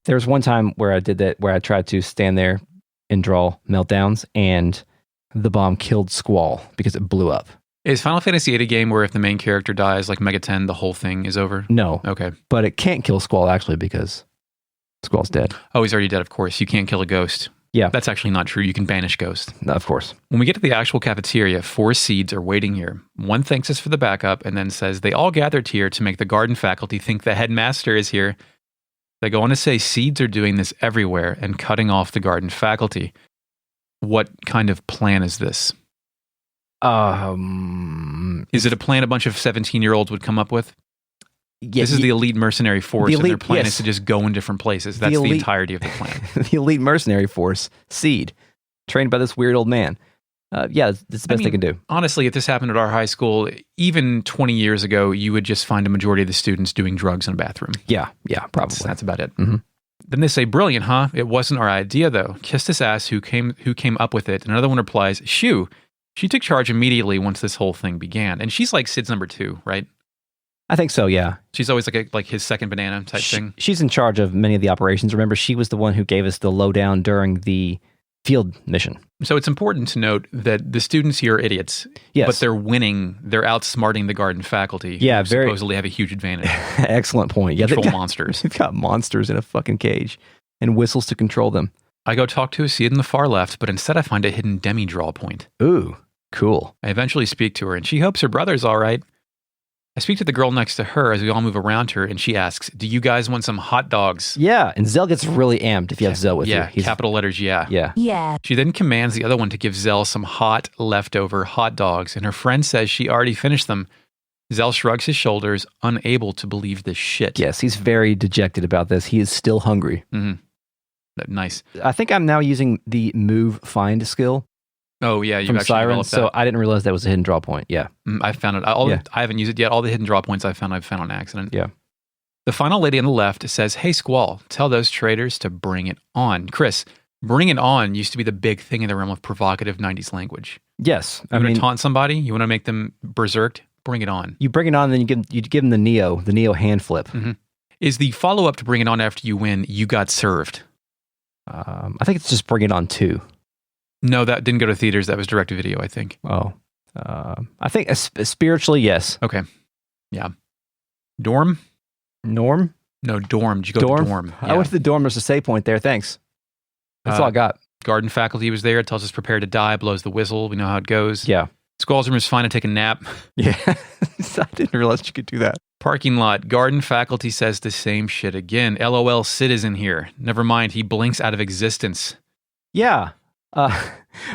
Speaker 2: There was one time where I did that, where I tried to stand there and draw meltdowns, and the bomb killed Squall because it blew up.
Speaker 3: Is Final Fantasy VIII a game where if the main character dies, like Mega 10, the whole thing is over?
Speaker 2: No.
Speaker 3: Okay.
Speaker 2: But it can't kill Squall, actually, because Squall's dead.
Speaker 3: Oh, he's already dead, of course. You can't kill a ghost.
Speaker 2: Yeah.
Speaker 3: That's actually not true. You can banish ghosts.
Speaker 2: No, of course.
Speaker 3: When we get to the actual cafeteria, 4 seeds are waiting here. One thanks us for the backup and then says they all gathered here to make the garden faculty think the headmaster is here. They go on to say seeds are doing this everywhere and cutting off the garden faculty. What kind of plan is this? Is it a plan a bunch of 17-year-olds would come up with?
Speaker 2: Yeah,
Speaker 3: this is the elite mercenary force, and their plan
Speaker 2: yes.
Speaker 3: is to just go in different places. That's the entirety of the plan.
Speaker 2: The elite mercenary force, Seed, trained by this weird old man. That's the best they can do.
Speaker 3: Honestly, if this happened at our high school, even 20 years ago, you would just find a majority of the students doing drugs in a bathroom.
Speaker 2: Yeah, probably.
Speaker 3: That's about it. Mm-hmm. Then they say, brilliant, huh? It wasn't our idea, though. Kistis asks who came up with it. And another one replies, Shoo. She took charge immediately once this whole thing began. And she's like Sid's number 2, right?
Speaker 2: I think so, yeah.
Speaker 3: She's always like his second banana type thing.
Speaker 2: She's in charge of many of the operations. Remember, she was the one who gave us the lowdown during the field mission.
Speaker 3: So it's important to note that the students here are idiots.
Speaker 2: Yes.
Speaker 3: But they're winning. They're outsmarting the garden faculty.
Speaker 2: Yeah,
Speaker 3: who
Speaker 2: very-
Speaker 3: supposedly have a huge advantage.
Speaker 2: Excellent point. Yeah,
Speaker 3: Control monsters.
Speaker 2: They've got monsters in a fucking cage and whistles to control them.
Speaker 3: I go talk to a seed in the far left, but instead I find a hidden demi-draw point.
Speaker 2: Ooh, cool.
Speaker 3: I eventually speak to her, and she hopes her brother's all right. I speak to the girl next to her as we all move around her, and she asks, do you guys want some hot dogs?
Speaker 2: Yeah, and Zell gets really amped if you have Zell with you.
Speaker 3: Yeah, capital letters, yeah.
Speaker 2: Yeah.
Speaker 1: Yeah.
Speaker 3: She then commands the other one to give Zell some hot, leftover hot dogs, and her friend says she already finished them. Zell shrugs his shoulders, unable to believe this shit.
Speaker 2: Yes, he's very dejected about this. He is still hungry.
Speaker 3: Nice.
Speaker 2: I think I'm now using the move find skill
Speaker 3: Oh, yeah, you
Speaker 2: from
Speaker 3: actually
Speaker 2: Siren,
Speaker 3: developed
Speaker 2: so
Speaker 3: that.
Speaker 2: I didn't realize that was a hidden draw point. Yeah.
Speaker 3: I found it.
Speaker 2: Yeah.
Speaker 3: I haven't used it yet. All the hidden draw points I've found on accident.
Speaker 2: Yeah.
Speaker 3: The final lady on the left says, hey, Squall, tell those traitors to bring it on. Chris, bring it on used to be the big thing in the realm of provocative 90s language.
Speaker 2: Yes.
Speaker 3: You want to taunt somebody? You want to make them berserked? Bring it on.
Speaker 2: You bring it on, then you give them the Neo hand flip.
Speaker 3: Is the follow-up to bring it on after you win, you got served?
Speaker 2: I think it's just bring it on 2.
Speaker 3: No, that didn't go to theaters. That was direct to video, I think.
Speaker 2: Oh. I think spiritually, yes.
Speaker 3: Okay. Yeah. Dorm?
Speaker 2: Norm?
Speaker 3: No, dorm. Did you go to dorm?
Speaker 2: I went to the dorm. There's a save point there. Thanks. That's all I got.
Speaker 3: Garden faculty was there. Tells us prepare to die. Blows the whistle. We know how it goes.
Speaker 2: Yeah.
Speaker 3: Squall's room is fine to take a nap.
Speaker 2: Yeah. I didn't realize you could do that.
Speaker 3: Parking lot. Garden faculty says the same shit again. LOL, Sid is in here. Never mind. He blinks out of existence.
Speaker 2: Yeah.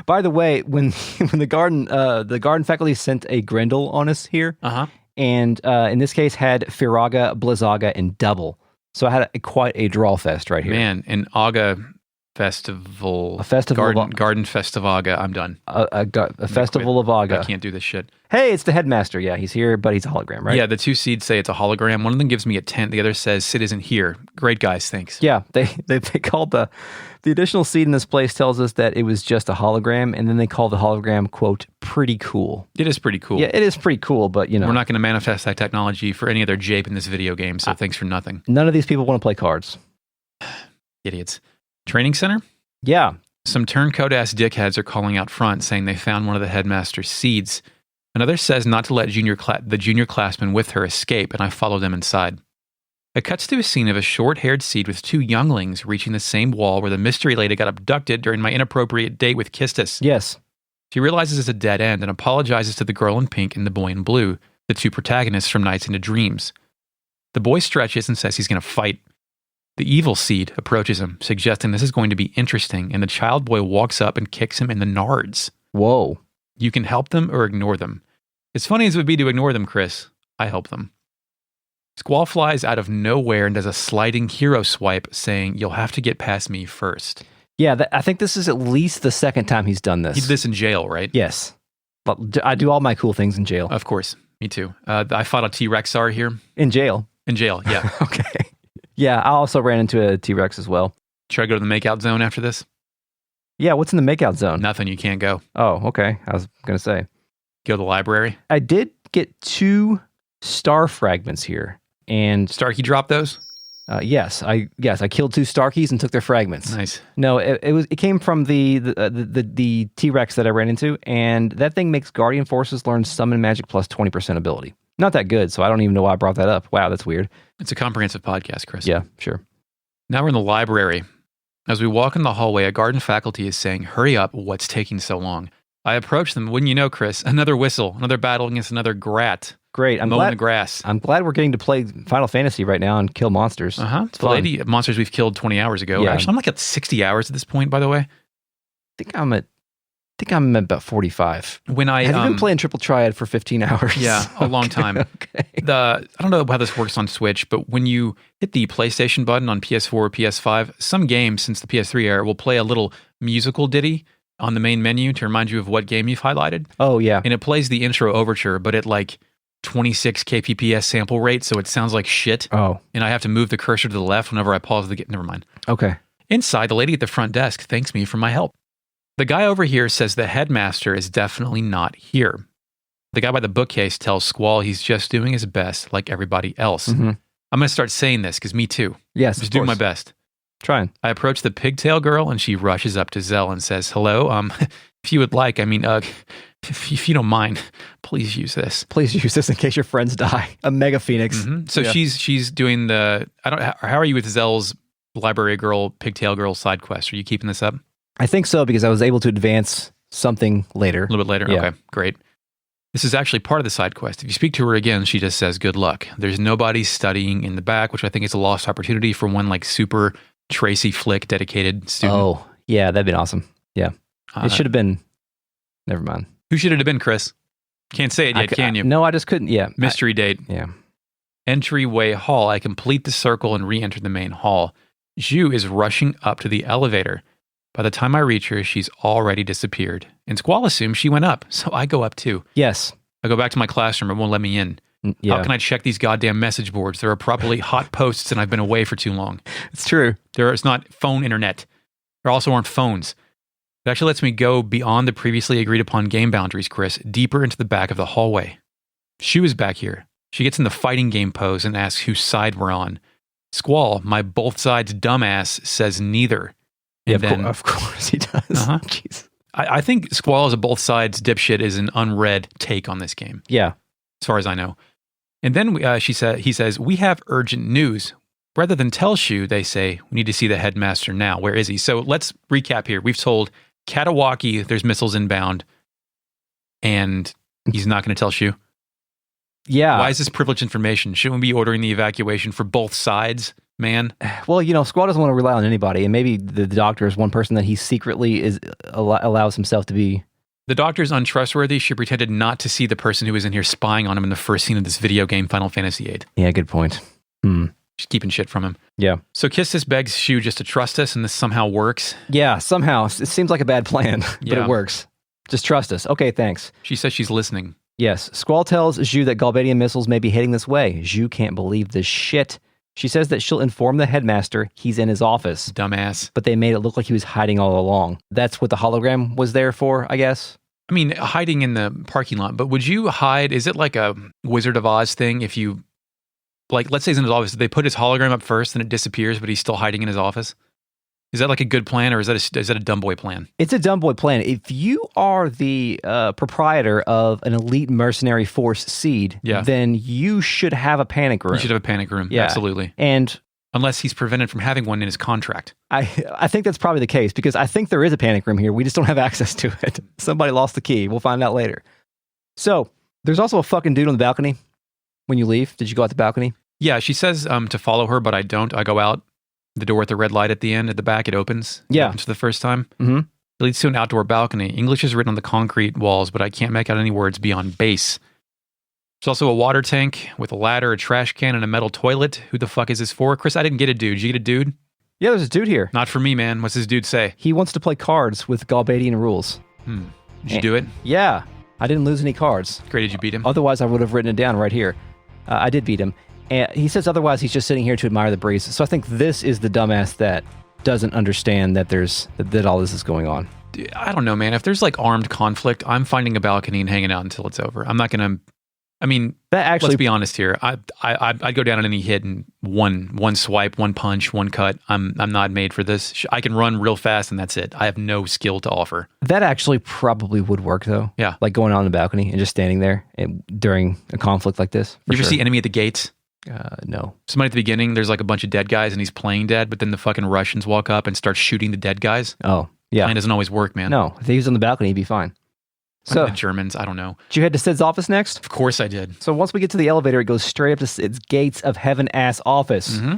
Speaker 2: By the way, when the garden faculty sent a Grendel on us here, and in this case had Firaga, Blizzaga, and Double. So I had quite a draw fest right here.
Speaker 3: Man, an Aga festival.
Speaker 2: A festival
Speaker 3: Garden Festivaga. I'm done.
Speaker 2: A festival of Aga.
Speaker 3: I can't do this shit.
Speaker 2: Hey, it's the headmaster. Yeah, he's here, but he's a hologram, right?
Speaker 3: Yeah, the two seeds say it's a hologram. One of them gives me a tent. The other says Sid isn't here. Great guys, thanks.
Speaker 2: Yeah, they called the additional seed in this place tells us that it was just a hologram, and then they call the hologram, quote, pretty cool.
Speaker 3: It is pretty cool.
Speaker 2: Yeah, it is pretty cool, but you know.
Speaker 3: We're not going to manifest that technology for any other jape in this video game, so thanks for nothing.
Speaker 2: None of these people want to play cards.
Speaker 3: Idiots. Training center?
Speaker 2: Yeah.
Speaker 3: Some turncoat-ass dickheads are calling out front, saying they found one of the headmaster's seeds. Another says not to let the junior classmen with her escape, and I follow them inside. It cuts to a scene of a short-haired seed with 2 younglings reaching the same wall where the mystery lady got abducted during my inappropriate date with Kistis.
Speaker 2: Yes.
Speaker 3: She realizes it's a dead end and apologizes to the girl in pink and the boy in blue, the 2 protagonists from Nights into Dreams. The boy stretches and says he's going to fight. The evil seed approaches him, suggesting this is going to be interesting, and the child boy walks up and kicks him in the nards.
Speaker 2: Whoa.
Speaker 3: You can help them or ignore them. As funny as it would be to ignore them, Chris, I help them. Squall flies out of nowhere and does a sliding hero swipe, saying, you'll have to get past me first.
Speaker 2: Yeah, I think this is at least the second time he's done this.
Speaker 3: He did this in jail, right?
Speaker 2: Yes. I do all my cool things in jail.
Speaker 3: Of course. Me too. I fought a T-Rexar here.
Speaker 2: In jail?
Speaker 3: In jail, yeah.
Speaker 2: Okay. Yeah, I also ran into a T-Rex as well.
Speaker 3: Should I go to the makeout zone after this?
Speaker 2: Yeah, what's in the makeout zone?
Speaker 3: Nothing, you can't go.
Speaker 2: Oh, okay. I was going to say.
Speaker 3: Go to the library.
Speaker 2: I did get 2 star fragments here. And
Speaker 3: Starkey dropped those?
Speaker 2: Yes, I killed 2 Starkies and took their fragments.
Speaker 3: Nice.
Speaker 2: No, it came from the T-Rex that I ran into, and that thing makes Guardian Forces learn Summon Magic plus 20% ability. Not that good, so I don't even know why I brought that up. Wow, that's weird.
Speaker 3: It's a comprehensive podcast, Chris.
Speaker 2: Yeah, sure.
Speaker 3: Now we're in the library. As we walk in the hallway, a garden faculty is saying, hurry up, what's taking so long? I approach them. Wouldn't you know, Chris? Another whistle, another battle against another grat.
Speaker 2: Great. I'm
Speaker 3: mowing
Speaker 2: glad
Speaker 3: the grass.
Speaker 2: I'm glad we're getting to play Final Fantasy right now and kill monsters.
Speaker 3: It's the lady monsters we've killed 20 hours ago.
Speaker 2: Yeah.
Speaker 3: Actually, I'm like at 60 hours at this point, by the way.
Speaker 2: I think I'm at about 45.
Speaker 3: When I
Speaker 2: have you been playing Triple Triad for 15 hours?
Speaker 3: Yeah, a long time.
Speaker 2: Okay.
Speaker 3: I don't know how this works on Switch, but when you hit the PlayStation button on PS4 or PS5, some games since the PS3 era will play a little musical ditty on the main menu to remind you of what game you've highlighted.
Speaker 2: Oh, yeah.
Speaker 3: And it plays the intro overture, but at like 26 kbps sample rate, so it sounds like shit.
Speaker 2: Oh.
Speaker 3: And I have to move the cursor to the left whenever I pause the game. Never mind.
Speaker 2: Okay.
Speaker 3: Inside, the lady at the front desk thanks me for my help. The guy over here says the headmaster is definitely not here. The guy by the bookcase tells Squall he's just doing his best like everybody else.
Speaker 2: Mm-hmm.
Speaker 3: I'm going to start saying this because me too.
Speaker 2: Yes,
Speaker 3: I'm just doing my best.
Speaker 2: Trying.
Speaker 3: I approach the pigtail girl, and she rushes up to Zell and says, hello, if you would like, if you don't mind, please use this.
Speaker 2: Please use this in case your friends die. A mega phoenix.
Speaker 3: Mm-hmm. So she's doing how are you with Zell's library girl, pigtail girl side quest? Are you keeping this up?
Speaker 2: I think so, because I was able to advance something later.
Speaker 3: A little bit later?
Speaker 2: Yeah.
Speaker 3: Okay, great. This is actually part of the side quest. If you speak to her again, she just says, good luck. There's nobody studying in the back, which I think is a lost opportunity for one like super Tracy Flick dedicated student.
Speaker 2: Oh, yeah, that'd been awesome. Yeah. It should have been, never mind.
Speaker 3: Who should it have been, Chris? Can't say it yet, can you?
Speaker 2: No, I just couldn't. Yeah.
Speaker 3: Mystery date.
Speaker 2: Yeah.
Speaker 3: Entryway hall. I complete the circle and re-enter the main hall. Zhu is rushing up to the elevator. By the time I reach her, she's already disappeared. And Squall assumes she went up, so I go up too.
Speaker 2: Yes.
Speaker 3: I go back to my classroom. It won't let me in.
Speaker 2: Yeah.
Speaker 3: How can I check these goddamn message boards? There are probably hot posts and I've been away for too long.
Speaker 2: It's true.
Speaker 3: There is not phone internet. There also aren't phones. It actually lets me go beyond the previously agreed upon game boundaries, Chris, deeper into the back of the hallway. Shu is back here. She gets in the fighting game pose and asks whose side we're on. Squall, my both sides dumbass, says neither. And
Speaker 2: Yeah,
Speaker 3: then,
Speaker 2: of course he does.
Speaker 3: Uh-huh.
Speaker 2: Jeez.
Speaker 3: I think Squall as a both sides dipshit is an unread take on this game,
Speaker 2: Yeah.
Speaker 3: as far as I know. And then he says, we have urgent news. Rather than tell Shu, they say, we need to see the headmaster now. Where is he? So let's recap here. We've told Katawaki there's missiles inbound, and he's not going to tell Shu.
Speaker 2: Yeah.
Speaker 3: Why is this privileged information? Shouldn't we be ordering the evacuation for both sides, man?
Speaker 2: Well, Squall doesn't want to rely on anybody, and maybe the doctor is one person that he secretly allows himself to be.
Speaker 3: The doctor's untrustworthy. She pretended not to see the person who was in here spying on him in the first scene of this video game, Final Fantasy VIII.
Speaker 2: Yeah, good point.
Speaker 3: She's keeping shit from him.
Speaker 2: Yeah.
Speaker 3: So Kistis begs Shu just to trust us, and this somehow works.
Speaker 2: Yeah, somehow. It seems like a bad plan, but
Speaker 3: Yeah.
Speaker 2: it works. Just trust us. Okay, thanks.
Speaker 3: She says she's listening.
Speaker 2: Yes. Squall tells Zhu that Galbadian missiles may be heading this way. Zhu can't believe this shit. She says that she'll inform the headmaster he's in his office.
Speaker 3: Dumbass.
Speaker 2: But they made it look like he was hiding all along. That's what the hologram was there for, I guess.
Speaker 3: I mean, hiding in the parking lot, but would you hide? Is it like a Wizard of Oz thing if you, like, let's say he's in his office, they put his hologram up first and it disappears, but he's still hiding in his office? Is that like a good plan, or is that a dumb boy plan?
Speaker 2: It's a dumb boy plan. If you are the proprietor of an elite mercenary force seed, then you should have a panic room.
Speaker 3: You should have a panic room,
Speaker 2: Yeah.
Speaker 3: absolutely.
Speaker 2: And
Speaker 3: unless he's prevented from having one in his contract.
Speaker 2: I think that's probably the case, because I think there is a panic room here. We just don't have access to it. Somebody lost the key. We'll find out later. So there's also a fucking dude on the balcony when you leave. Did you go out the balcony?
Speaker 3: Yeah, she says to follow her, but I don't. I go out. The door with the red light at the end, at the back, it opens.
Speaker 2: Yeah.
Speaker 3: It opens for the first time.
Speaker 2: Mm-hmm.
Speaker 3: It leads to an outdoor balcony. English is written on the concrete walls, but I can't make out any words beyond base. There's also a water tank with a ladder, a trash can, and a metal toilet. Who the fuck is this for? Chris, I didn't get a dude. Did you get a dude?
Speaker 2: Yeah, there's a dude here.
Speaker 3: Not for me, man. What's this dude say?
Speaker 2: He wants to play cards with Galbadian rules.
Speaker 3: Did you do it?
Speaker 2: Yeah. I didn't lose any cards.
Speaker 3: Great, did you beat him?
Speaker 2: Otherwise, I would have written it down right here. I did beat him. And he says otherwise he's just sitting here to admire the breeze. So I think this is the dumbass that doesn't understand that that all this is going on.
Speaker 3: I don't know, man. If there's like armed conflict, I'm finding a balcony and hanging out until it's over. I'm not going to... I mean,
Speaker 2: that actually,
Speaker 3: let's be honest here. I'd go down on any hit and one swipe, one punch, one cut. I'm not made for this. I can run real fast and that's it. I have no skill to offer.
Speaker 2: That actually probably would work though.
Speaker 3: Yeah.
Speaker 2: Like going on the balcony and just standing there during a conflict like this.
Speaker 3: You ever see Enemy at the Gates?
Speaker 2: No.
Speaker 3: Somebody at the beginning, there's like a bunch of dead guys and he's playing dead, but then the fucking Russians walk up and start shooting the dead guys.
Speaker 2: Oh, yeah.
Speaker 3: Plan doesn't always work, man.
Speaker 2: No, if he was on the balcony, he'd be fine.
Speaker 3: So the Germans, I don't know.
Speaker 2: Did you head to Sid's office next?
Speaker 3: Of course I did.
Speaker 2: So once we get to the elevator, it goes straight up to Sid's gates of heaven-ass office.
Speaker 3: Mm-hmm.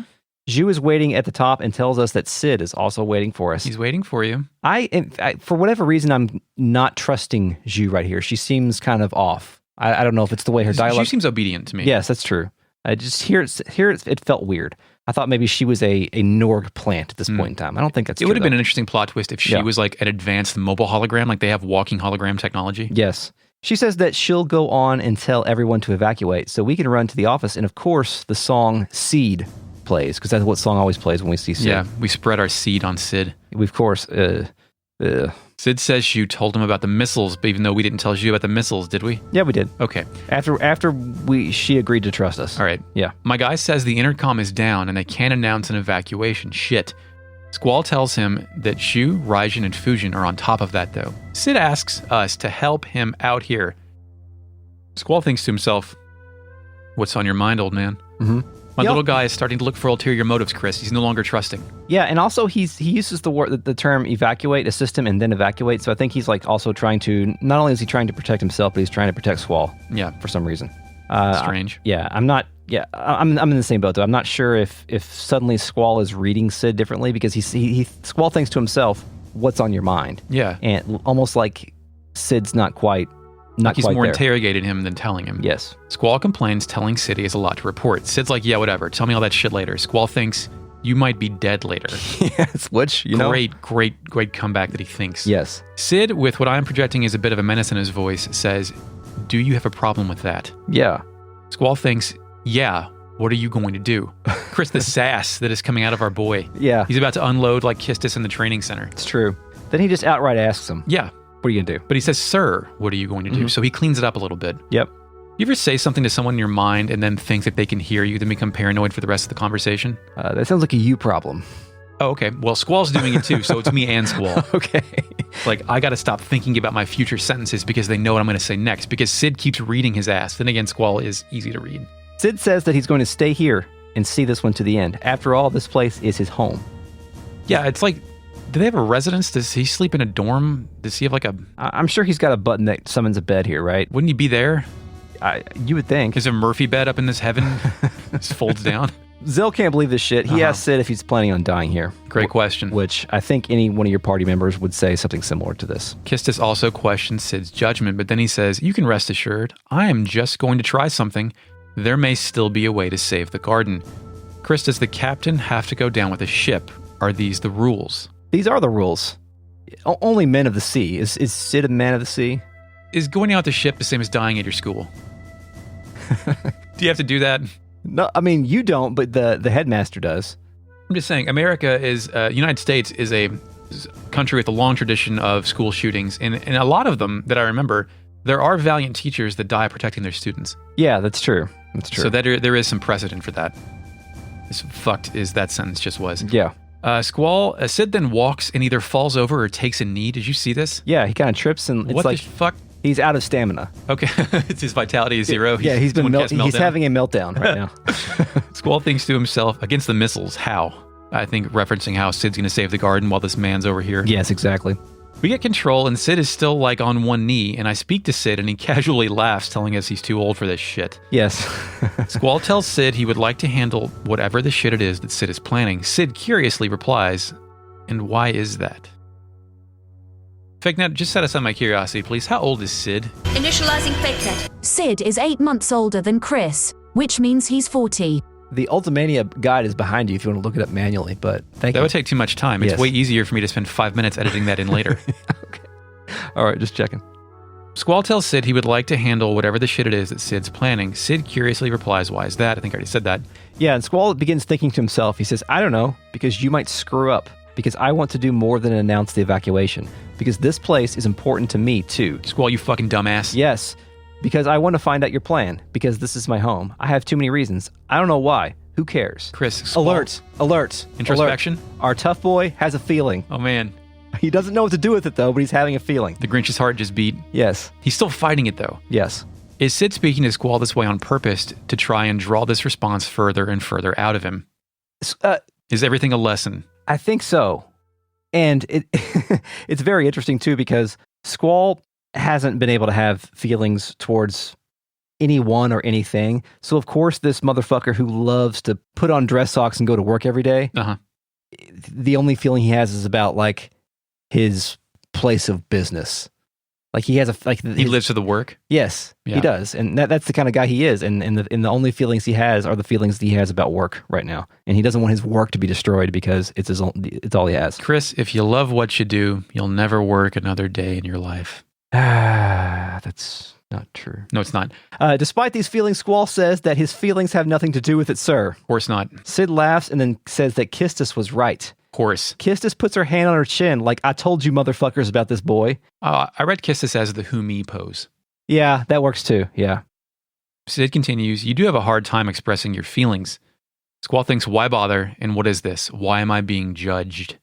Speaker 2: Zhu is waiting at the top and tells us that Sid is also waiting for us.
Speaker 3: He's waiting for you.
Speaker 2: I for whatever reason, I'm not trusting Zhu right here. She seems kind of off. I don't know if it's the way her dialogue...
Speaker 3: She seems obedient to me.
Speaker 2: Yes, that's true. I just here it felt weird. I thought maybe she was a Norg plant at this point in time. I don't think that's true.
Speaker 3: It would have been an interesting plot twist if she
Speaker 2: Yeah.
Speaker 3: was like an advanced mobile hologram, like they have walking hologram technology.
Speaker 2: Yes. She says that she'll go on and tell everyone to evacuate so we can run to the office. And of course, the song Seed plays, because that's what song always plays when we see Sid.
Speaker 3: Yeah, we spread our seed on Sid.
Speaker 2: We, of course,
Speaker 3: Sid says you told him about the missiles, but even though we didn't tell you about the missiles, did we?
Speaker 2: Yeah, we did.
Speaker 3: Okay.
Speaker 2: After she agreed to trust us.
Speaker 3: All right.
Speaker 2: Yeah.
Speaker 3: My guy says the intercom is down and they can't announce an evacuation. Shit. Squall tells him that Shu, Raijin, and Fujin are on top of that, though. Sid asks us to help him out here. Squall thinks to himself, what's on your mind, old man?
Speaker 2: Mm-hmm.
Speaker 3: My little guy is starting to look for ulterior motives, Chris. He's no longer trusting.
Speaker 2: Yeah, and also he uses the term evacuate, assist him, and then evacuate. So I think he's like also trying to, not only is he trying to protect himself, but he's trying to protect Squall.
Speaker 3: Yeah.
Speaker 2: For some reason.
Speaker 3: Strange.
Speaker 2: I'm in the same boat though. I'm not sure if suddenly Squall is reading Sid differently because Squall thinks to himself, what's on your mind?
Speaker 3: Yeah.
Speaker 2: And almost like Sid's not quite
Speaker 3: he's more
Speaker 2: there.
Speaker 3: interrogating him than telling him.
Speaker 2: Yes.
Speaker 3: Squall complains, telling Sid he has a lot to report. Sid's like, yeah, whatever. Tell me all that shit later. Squall thinks you might be dead later.
Speaker 2: Yes, which,
Speaker 3: Great comeback that he thinks.
Speaker 2: Yes.
Speaker 3: Sid, with what I'm projecting is a bit of a menace in his voice, says, do you have a problem with that?
Speaker 2: Yeah.
Speaker 3: Squall thinks, yeah, what are you going to do? Chris, the sass that is coming out of our boy.
Speaker 2: Yeah.
Speaker 3: He's about to unload like Kistis in the training center.
Speaker 2: It's true. Then he just outright asks him.
Speaker 3: Yeah.
Speaker 2: What are you going to do?
Speaker 3: But he says, sir, what are you going to do? So he cleans it up a little bit.
Speaker 2: Yep.
Speaker 3: You ever say something to someone in your mind and then think that they can hear you, then become paranoid for the rest of the conversation?
Speaker 2: That sounds like a you problem.
Speaker 3: Oh, okay. Well, Squall's doing it too, so it's me and Squall.
Speaker 2: Okay.
Speaker 3: Like, I got to stop thinking about my future sentences because they know what I'm going to say next, because Sid keeps reading his ass. Then again, Squall is easy to read.
Speaker 2: Sid says that he's going to stay here and see this one to the end. After all, this place is his home.
Speaker 3: Yeah, it's like, do they have a residence? Does he sleep in a dorm? Does he have like a...
Speaker 2: I'm sure he's got a button that summons a bed here, right?
Speaker 3: Wouldn't he be there?
Speaker 2: You would think.
Speaker 3: Is there a Murphy bed up in this heaven? Just folds down?
Speaker 2: Zell can't believe this shit. He asked Sid if he's planning on dying here.
Speaker 3: Great question.
Speaker 2: Which I think any one of your party members would say something similar to this.
Speaker 3: Kistis also questions Sid's judgment, but then he says, you can rest assured, I am just going to try something. There may still be a way to save the garden. Chris, does the captain have to go down with a ship? Are these the rules?
Speaker 2: These are the rules. Only men of the sea. Is Sid a man of the sea?
Speaker 3: Is going out the ship the same as dying at your school? Do you have to do that?
Speaker 2: No, I mean, you don't, but the headmaster does.
Speaker 3: I'm just saying, United States is a country with a long tradition of school shootings, and a lot of them that I remember, there are valiant teachers that die protecting their students.
Speaker 2: Yeah, that's true. That's true.
Speaker 3: So there is some precedent for that. As fucked as that sentence just was.
Speaker 2: Yeah.
Speaker 3: Sid then walks and either falls over or takes a knee. Did you see this?
Speaker 2: Yeah, he kind of trips and it's
Speaker 3: what
Speaker 2: like...
Speaker 3: the fuck?
Speaker 2: He's out of stamina.
Speaker 3: Okay. It's his vitality is zero.
Speaker 2: Yeah, he's having a meltdown right now.
Speaker 3: Squall thinks to himself, against the missiles, how? I think referencing how Sid's going to save the garden while this man's over here.
Speaker 2: Yes, exactly.
Speaker 3: We get control and Sid is still like on one knee, and I speak to Sid and he casually laughs, telling us he's too old for this shit.
Speaker 2: Yes.
Speaker 3: Squall tells Sid he would like to handle whatever the shit it is that Sid is planning. Sid curiously replies, and why is that? FakeNet, just set aside my curiosity, please. How old is Sid?
Speaker 4: Initializing FakeNet.
Speaker 1: Sid is 8 months older than Chris, which means he's 40.
Speaker 2: The Ultimania guide is behind you if you want to look it up manually, but thank you.
Speaker 3: That would take too much time. It's
Speaker 2: Yes.
Speaker 3: way easier for me to spend 5 minutes editing that in later.
Speaker 2: Okay. All right, just checking.
Speaker 3: Squall tells Sid he would like to handle whatever the shit it is that Sid's planning. Sid curiously replies, why is that? I think I already said that.
Speaker 2: Yeah, and Squall begins thinking to himself. He says, I don't know, because you might screw up, because I want to do more than announce the evacuation, because this place is important to me, too.
Speaker 3: Squall, you fucking dumbass.
Speaker 2: Yes, because I want to find out your plan, because this is my home. I have too many reasons. I don't know why. Who cares?
Speaker 3: Chris, Squall.
Speaker 2: Alert.
Speaker 3: Introspection?
Speaker 2: Alert. Our tough boy has a feeling.
Speaker 3: Oh, man.
Speaker 2: He doesn't know what to do with it, though, but he's having a feeling.
Speaker 3: The Grinch's heart just beat.
Speaker 2: Yes.
Speaker 3: He's still fighting it, though.
Speaker 2: Yes.
Speaker 3: Is Sid speaking to Squall this way on purpose to try and draw this response further and further out of him? Is everything a lesson?
Speaker 2: I think so. And it's very interesting, too, because Squall hasn't been able to have feelings towards anyone or anything. So, of course, this motherfucker who loves to put on dress socks and go to work every day, the only feeling he has is about, like, his place of business. Like, he has
Speaker 3: he lives for the work?
Speaker 2: Yes,
Speaker 3: Yeah.
Speaker 2: he does. And that's the kind of guy he is. And the only feelings he has are the feelings that he has about work right now. And he doesn't want his work to be destroyed because it's all he has.
Speaker 3: Chris, if you love what you do, you'll never work another day in your life.
Speaker 2: That's not true.
Speaker 3: No, it's not.
Speaker 2: Despite these feelings, Squall says that his feelings have nothing to do with it, sir.
Speaker 3: Of course not.
Speaker 2: Sid laughs and then says that Kistis was right.
Speaker 3: Of course.
Speaker 2: Kistis puts her hand on her chin like, I told you motherfuckers about this boy.
Speaker 3: I read Kistis as the who me pose.
Speaker 2: Yeah, that works too. Yeah.
Speaker 3: Sid continues, you do have a hard time expressing your feelings. Squall thinks, why bother? And what is this? Why am I being judged?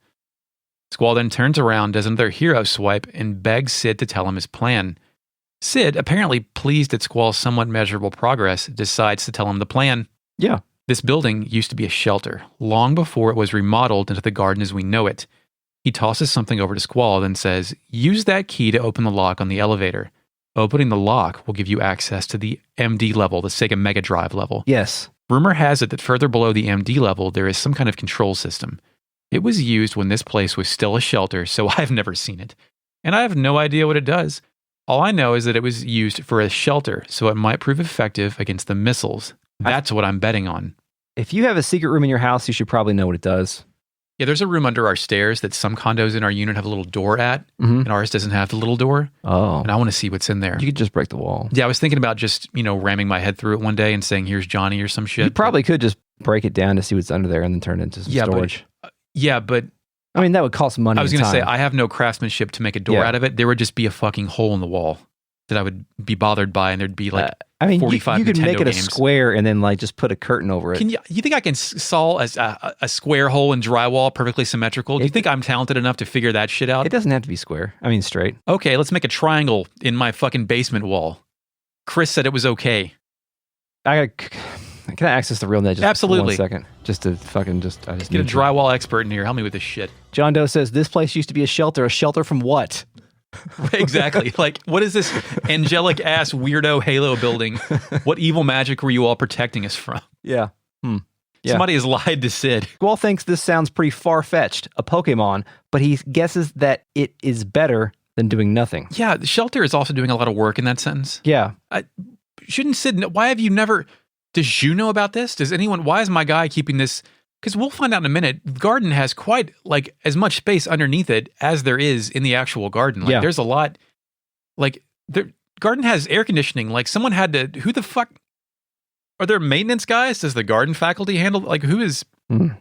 Speaker 3: Squall then turns around, does another hero swipe, and begs Sid to tell him his plan. Sid, apparently pleased at Squall's somewhat measurable progress, decides to tell him the plan.
Speaker 2: Yeah.
Speaker 3: This building used to be a shelter, long before it was remodeled into the garden as we know it. He tosses something over to Squall, then says, use that key to open the lock on the elevator. Opening the lock will give you access to the MD level, the Sega Mega Drive level.
Speaker 2: Yes.
Speaker 3: Rumor has it that further below the MD level, there is some kind of control system. It was used when this place was still a shelter, so I've never seen it. And I have no idea what it does. All I know is that it was used for a shelter, so it might prove effective against the missiles. That's what I'm betting on.
Speaker 2: If you have a secret room in your house, you should probably know what it does.
Speaker 3: Yeah, there's a room under our stairs that some condos in our unit have a little door at, and ours doesn't have the little door.
Speaker 2: Oh.
Speaker 3: And I want to see what's in there.
Speaker 2: You could just break the wall.
Speaker 3: Yeah, I was thinking about just, ramming my head through it one day and saying, here's Johnny or some shit.
Speaker 2: You probably could just break it down to see what's under there and then turn it into some storage.
Speaker 3: But
Speaker 2: I mean, that would cost money.
Speaker 3: I was going to say, I have no craftsmanship to make a door out of it. There would just be a fucking hole in the wall that I would be bothered by, and there'd be like 45
Speaker 2: you could
Speaker 3: Nintendo
Speaker 2: make it
Speaker 3: games.
Speaker 2: a square and then like just put a curtain over it.
Speaker 3: You think I can saw a square hole in drywall perfectly symmetrical? Do you think I'm talented enough to figure that shit out?
Speaker 2: It doesn't have to be square. I mean, straight.
Speaker 3: Okay, let's make a triangle in my fucking basement wall. Chris said it was okay.
Speaker 2: Can I access the real net just
Speaker 3: Absolutely.
Speaker 2: for 1 second? Just to fucking just... I just
Speaker 3: Get a
Speaker 2: need to.
Speaker 3: drywall expert in here. Help me with this shit.
Speaker 2: John Doe says, this place used to be a shelter. A shelter from what?
Speaker 3: Exactly. Like, what is this angelic ass weirdo Halo building? What evil magic were you all protecting us from?
Speaker 2: Yeah. Yeah.
Speaker 3: Somebody has lied to Sid.
Speaker 2: Squall thinks this sounds pretty far-fetched, a Pokemon, but he guesses that it is better than doing nothing.
Speaker 3: Yeah, the shelter is also doing a lot of work in that sentence.
Speaker 2: Yeah.
Speaker 3: Shouldn't Sid know? Why have you never... Does you know about this? Does anyone... Why is my guy keeping this... Because we'll find out in a minute, the garden has quite, like, as much space underneath it as there is in the actual garden. Like, there's a lot... Like, the garden has air conditioning. Like, someone had to... Who the fuck... Are there maintenance guys? Does the garden faculty handle... Like, who is... You're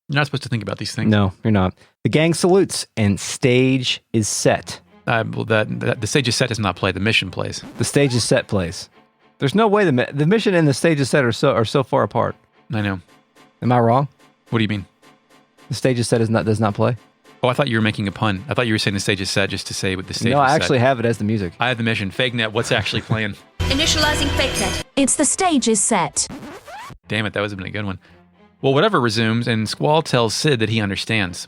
Speaker 3: not supposed to think about these things.
Speaker 2: No, you're not. The gang salutes, and stage is set.
Speaker 3: The stage is set does not play. The mission plays.
Speaker 2: The stage is set plays. There's no way the mission and the stage is set are so far apart.
Speaker 3: I know.
Speaker 2: Am I wrong?
Speaker 3: What do you mean?
Speaker 2: The stage is set does not play?
Speaker 3: Oh, I thought you were making a pun. I thought you were saying the stage is set just to say what the stage is set.
Speaker 2: No, I actually have it as the music.
Speaker 3: I have the mission. Fake net. What's actually playing?
Speaker 4: Initializing fake net.
Speaker 1: It's the stage is set.
Speaker 3: Damn it, that would have been a good one. Well, whatever resumes, and Squall tells Sid that he understands.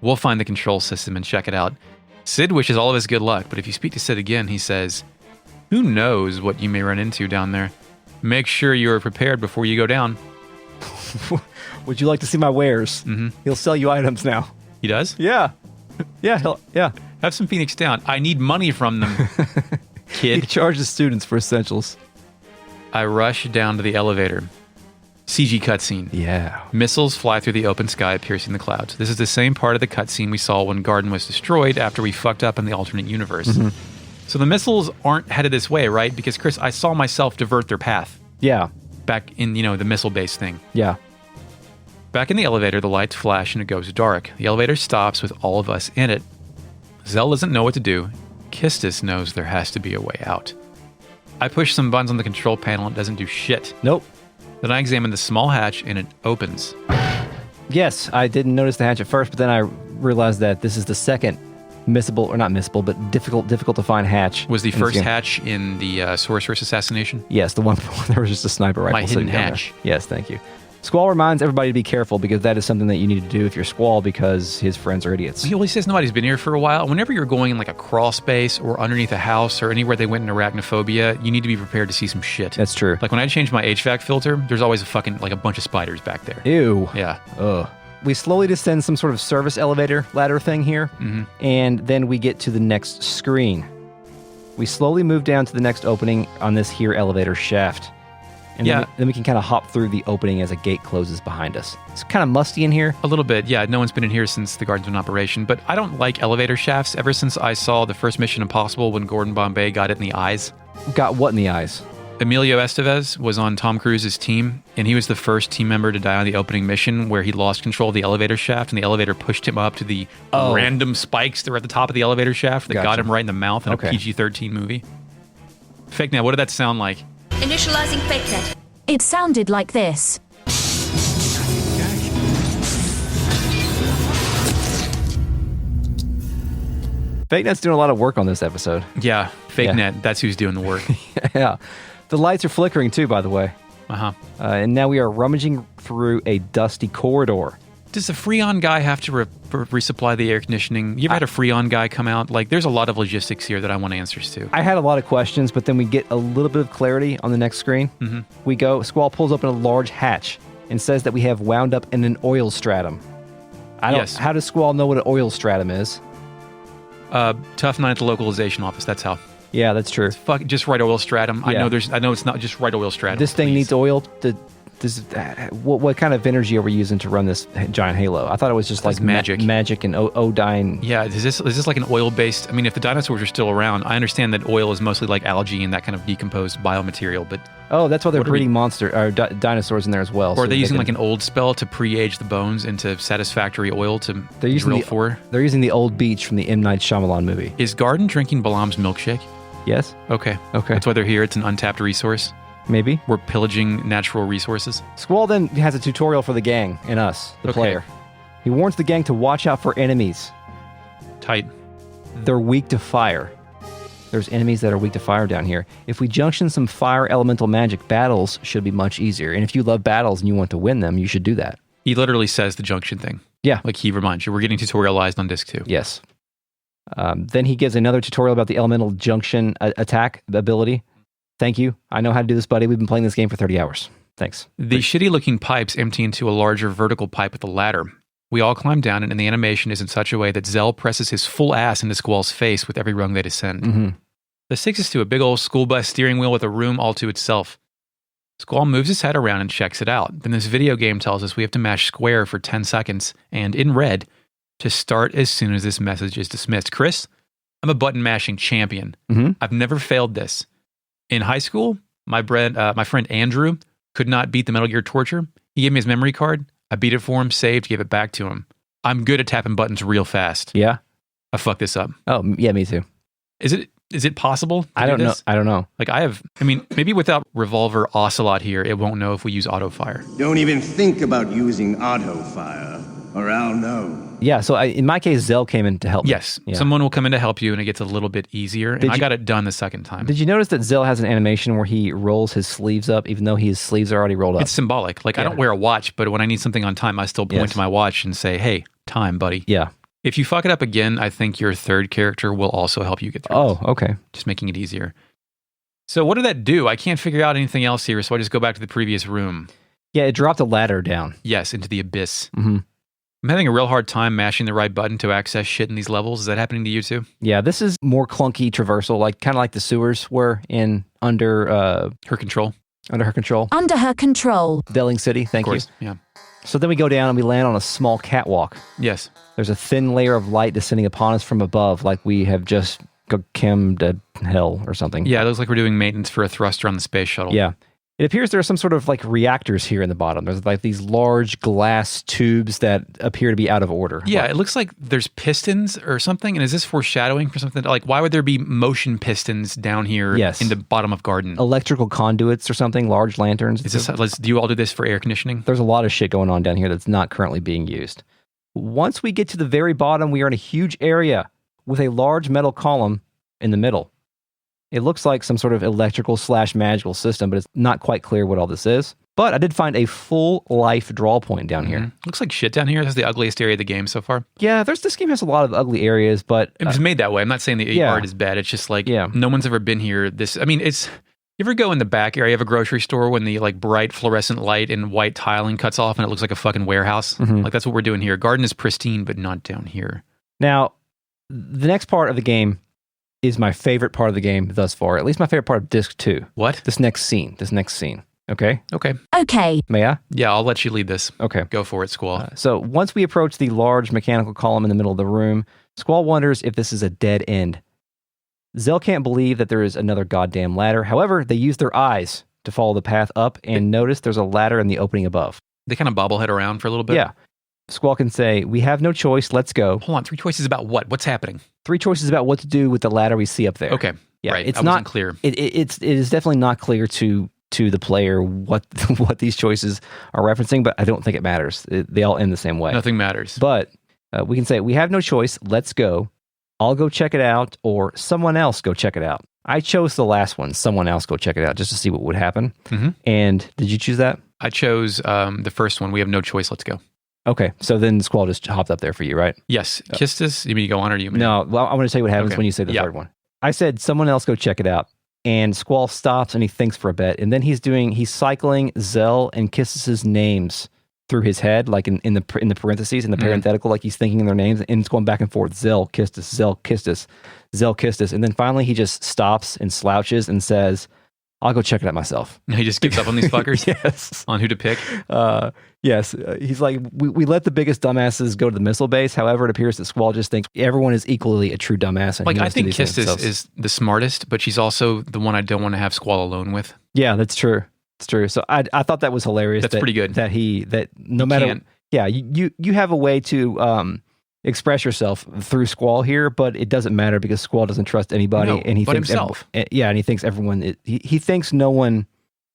Speaker 3: We'll find the control system and check it out. Sid wishes all of us good luck, but if you speak to Sid again, he says, who knows what you may run into down there? Make sure you are prepared before you go down.
Speaker 2: Would you like to see my wares?
Speaker 3: Mm-hmm.
Speaker 2: He'll sell you items now.
Speaker 3: He does?
Speaker 2: Yeah. Yeah.
Speaker 3: Have some Phoenix down. I need money from them, kid.
Speaker 2: He charges students for essentials.
Speaker 3: I rush down to the elevator. CG cutscene.
Speaker 2: Yeah.
Speaker 3: Missiles fly through the open sky, piercing the clouds. This is the same part of the cutscene we saw when Garden was destroyed after we fucked up in the alternate universe. Mm-hmm. So the missiles aren't headed this way, right? Because, Chris, I saw myself divert their path.
Speaker 2: Yeah.
Speaker 3: Back in, the missile-based thing.
Speaker 2: Yeah.
Speaker 3: Back in the elevator, the lights flash and it goes dark. The elevator stops with all of us in it. Zell doesn't know what to do. Kistis knows there has to be a way out. I push some buttons on the control panel. It doesn't do shit.
Speaker 2: Nope.
Speaker 3: Then I examine the small hatch and it opens.
Speaker 2: Yes, I didn't notice the hatch at first, but then I realized that this is the second missable, or not missable, but difficult to find hatch.
Speaker 3: Was the first hatch in the Sorceress assassination?
Speaker 2: Yes, the one where there was just a sniper rifle.
Speaker 3: My hidden
Speaker 2: sitting down
Speaker 3: hatch.
Speaker 2: there. Yes, thank you. Squall reminds everybody to be careful because that is something that you need to do if you're Squall because his friends are idiots.
Speaker 3: He says nobody's been here for a while. Whenever you're going in like a crawl space or underneath a house or anywhere they went in arachnophobia, you need to be prepared to see some shit.
Speaker 2: That's true.
Speaker 3: Like when I changed my HVAC filter, there's always a bunch of spiders back there.
Speaker 2: Ew.
Speaker 3: Yeah.
Speaker 2: Ugh. We slowly descend some sort of service elevator ladder thing here, and then we get to the next screen. We slowly move down to the next opening on this here elevator shaft. And then we can kind of hop through the opening as a gate closes behind us. It's kind of musty in here.
Speaker 3: A little bit, yeah. No one's been in here since the garden's been in operation, but I don't like elevator shafts ever since I saw the first Mission Impossible when Gordon Bombay got it in the eyes.
Speaker 2: Got what in the eyes?
Speaker 3: Emilio Estevez was on Tom Cruise's team, and he was the first team member to die on the opening mission where he lost control of the elevator shaft, and the elevator pushed him up to the random spikes that were at the top of the elevator shaft that got him right in the mouth in a PG-13 movie. Fake net, what did that sound like?
Speaker 4: Initializing fake net.
Speaker 1: It sounded like this.
Speaker 2: FakeNet's doing a lot of work on this episode.
Speaker 3: Yeah,
Speaker 2: Yeah.
Speaker 3: FakeNet, that's who's doing the work.
Speaker 2: Yeah. The lights are flickering too, by the way.
Speaker 3: Uh-huh.
Speaker 2: And now we are rummaging through a dusty corridor.
Speaker 3: Does the Freon guy have to resupply the air conditioning? You ever had a Freon guy come out? Like, there's a lot of logistics here that I want answers to.
Speaker 2: I had a lot of questions, but then we get a little bit of clarity on the next screen.
Speaker 3: Mm-hmm.
Speaker 2: Squall pulls open a large hatch and says that we have wound up in an oil stratum.
Speaker 3: Yes.
Speaker 2: How does Squall know what an oil stratum is?
Speaker 3: Tough night at the localization office, that's how.
Speaker 2: Yeah, that's true.
Speaker 3: Fuck, just write oil stratum.
Speaker 2: Yeah.
Speaker 3: I know it's not just write oil stratum.
Speaker 2: This thing
Speaker 3: please.
Speaker 2: needs oil. What kind of energy are we using to run this giant halo? I thought it was just like
Speaker 3: magic.
Speaker 2: Magic and Odine.
Speaker 3: Yeah, is this like an oil-based... I mean, if the dinosaurs are still around, I understand that oil is mostly like algae and that kind of decomposed biomaterial, but...
Speaker 2: Oh, that's why they're
Speaker 3: What are
Speaker 2: breeding dinosaurs in there as well.
Speaker 3: Or are they using like an old spell to pre-age the bones into satisfactory oil to drill for?
Speaker 2: They're using the old beach from the M. Night Shyamalan movie.
Speaker 3: Is Garden drinking Balamb's milkshake?
Speaker 2: Yes?
Speaker 3: Okay.
Speaker 2: Okay.
Speaker 3: That's why they're here. It's an untapped resource.
Speaker 2: Maybe.
Speaker 3: We're pillaging natural resources.
Speaker 2: Squall then has a tutorial for the gang and us, the
Speaker 3: Okay.
Speaker 2: player. He warns the gang to watch out for enemies.
Speaker 3: Tight.
Speaker 2: They're weak to fire. There's enemies that are weak to fire down here. If we junction some fire elemental magic, battles should be much easier. And if you love battles and you want to win them, you should do that.
Speaker 3: He literally says the junction thing.
Speaker 2: Yeah.
Speaker 3: Like he reminds you. We're getting tutorialized on disc 2.
Speaker 2: Yes. Then he gives another tutorial about the elemental junction attack ability. Thank you. I know how to do this, buddy. We've been playing this game for 30 hours. Thanks.
Speaker 3: The shitty-looking pipes empty into a larger vertical pipe with a ladder. We all climb down, and the animation is in such a way that Zell presses his full ass into Squall's face with every rung they descend.
Speaker 2: Mm-hmm.
Speaker 3: This takes us to a big old school bus steering wheel with a room all to itself. Squall moves his head around and checks it out. Then this video game tells us we have to mash square for 10 seconds, and in red, to start as soon as this message is dismissed. Chris, I'm a button-mashing champion.
Speaker 2: Mm-hmm.
Speaker 3: I've never failed this. In high school, my friend Andrew could not beat the Metal Gear Torture. He gave me his memory card. I beat it for him, saved, gave it back to him. I'm good at tapping buttons real fast.
Speaker 2: Yeah?
Speaker 3: I fucked this up.
Speaker 2: Oh, yeah, me too.
Speaker 3: Is it possible to
Speaker 2: I
Speaker 3: do
Speaker 2: don't know.
Speaker 3: this?
Speaker 2: I don't know.
Speaker 3: Like maybe without Revolver Ocelot here, it won't know if we use auto fire.
Speaker 6: Don't even think about using auto fire, or I'll know.
Speaker 2: Yeah, so in my case, Zell came in to help me.
Speaker 3: Yes,
Speaker 2: Yeah.
Speaker 3: someone will come in to help you and it gets a little bit easier. And I got it done the second time.
Speaker 2: Did you notice that Zell has an animation where he rolls his sleeves up even though his sleeves are already rolled up?
Speaker 3: It's symbolic. Like I don't wear a watch, but when I need something on time, I still point to my watch and say, hey, time, buddy.
Speaker 2: Yeah.
Speaker 3: If you fuck it up again, I think your third character will also help you get through
Speaker 2: Oh,
Speaker 3: this.
Speaker 2: okay.
Speaker 3: Just making it easier. So what did that do? I can't figure out anything else here, so I just go back to the previous room.
Speaker 2: Yeah, it dropped a ladder down.
Speaker 3: Yes, into the abyss.
Speaker 2: Mm-hmm.
Speaker 3: I'm having a real hard time mashing the right button to access shit in these levels. Is that happening to you too?
Speaker 2: Yeah, this is more clunky traversal, like kind of like the sewers were in under
Speaker 3: Her control?
Speaker 2: her control.
Speaker 1: Under her control.
Speaker 2: Delling City, thank
Speaker 3: Of
Speaker 2: you.
Speaker 3: course, yeah.
Speaker 2: So then we go down and we land on a small catwalk.
Speaker 3: Yes.
Speaker 2: There's a thin layer of light descending upon us from above, like we have just come to hell or something.
Speaker 3: Yeah, it looks like we're doing maintenance for a thruster on the space shuttle.
Speaker 2: Yeah. It appears there are some sort of like reactors here in the bottom. There's like these large glass tubes that appear to be out of order.
Speaker 3: Yeah, it looks like there's pistons or something. And is this foreshadowing for something? Like, why would there be motion pistons down here in the bottom of Garden?
Speaker 2: Electrical conduits or something, large lanterns.
Speaker 3: Is this? Do you all do this for air conditioning?
Speaker 2: There's a lot of shit going on down here that's not currently being used. Once we get to the very bottom, we are in a huge area with a large metal column in the middle. It looks like some sort of electrical / magical system, but it's not quite clear what all this is. But I did find a full life draw point down here.
Speaker 3: Looks like shit down here. This is the ugliest area of the game so far.
Speaker 2: Yeah, this game has a lot of ugly areas, but
Speaker 3: It was made that way. I'm not saying the art is bad. It's just like no one's ever been here. You ever go in the back area of a grocery store when the like bright fluorescent light and white tiling cuts off and it looks like a fucking warehouse?
Speaker 2: Mhm.
Speaker 3: Like that's what we're doing here. Garden is pristine, but not down here.
Speaker 2: Now, the next part of the game is my favorite part of the game thus far. At least my favorite part of Disc 2.
Speaker 3: What?
Speaker 2: This next scene. Okay?
Speaker 3: Okay.
Speaker 1: Okay.
Speaker 2: May I?
Speaker 3: Yeah, I'll let you lead this.
Speaker 2: Okay.
Speaker 3: Go for it, Squall.
Speaker 2: So once we approach the large mechanical column in the middle of the room, Squall wonders if this is a dead end. Zell can't believe that there is another goddamn ladder. However, they use their eyes to follow the path up and notice there's a ladder in the opening above.
Speaker 3: They kind of bobblehead around for a little bit.
Speaker 2: Yeah. Squall can say, we have no choice, let's go.
Speaker 3: Hold on, 3 choices about what? What's happening?
Speaker 2: 3 choices about what to do with the ladder we see up there.
Speaker 3: Okay.
Speaker 2: Yeah,
Speaker 3: right.
Speaker 2: it's
Speaker 3: I
Speaker 2: not
Speaker 3: wasn't clear.
Speaker 2: It is definitely not clear to the player what these choices are referencing, but I don't think it matters. They all end the same way.
Speaker 3: Nothing matters.
Speaker 2: But we can say, we have no choice, let's go. I'll go check it out, or someone else go check it out. I chose the last one, someone else go check it out, just to see what would happen.
Speaker 3: Mm-hmm.
Speaker 2: And did you choose that?
Speaker 3: I chose the first one. We have no choice. Let's go.
Speaker 2: Okay, so then Squall just hopped up there for you, right?
Speaker 3: Yes. Kistis, you mean you go on or do you mean?
Speaker 2: No, well, I want to tell you what happens
Speaker 3: Okay.
Speaker 2: when you say the third one. I said, someone else go check it out. And Squall stops and he thinks for a bit. And then he's cycling Zell and Kistis' names through his head, like in the parentheses, in the parenthetical, like he's thinking their names, and it's going back and forth. Zell, Kistis, Zell, Kistis, Zell, Kistis. And then finally he just stops and slouches and says, I'll go check it out myself.
Speaker 3: He just gives up on these fuckers?
Speaker 2: Yes.
Speaker 3: On who to pick?
Speaker 2: Yes. He's like, we let the biggest dumbasses go to the missile base. However, it appears that Squall just thinks everyone is equally a true dumbass. And
Speaker 3: Like,
Speaker 2: he
Speaker 3: I
Speaker 2: wants to
Speaker 3: think
Speaker 2: do things
Speaker 3: Kistis
Speaker 2: themselves.
Speaker 3: is the smartest, but she's also the one I don't want to have Squall alone with.
Speaker 2: Yeah, that's true. It's true. So I thought that was hilarious.
Speaker 3: That's pretty good.
Speaker 2: That no matter,
Speaker 3: can't.
Speaker 2: you have a way to express yourself through Squall here, but it doesn't matter because Squall doesn't trust anybody,
Speaker 3: No,
Speaker 2: and he
Speaker 3: but
Speaker 2: thinks
Speaker 3: himself.
Speaker 2: and he thinks everyone. He thinks no one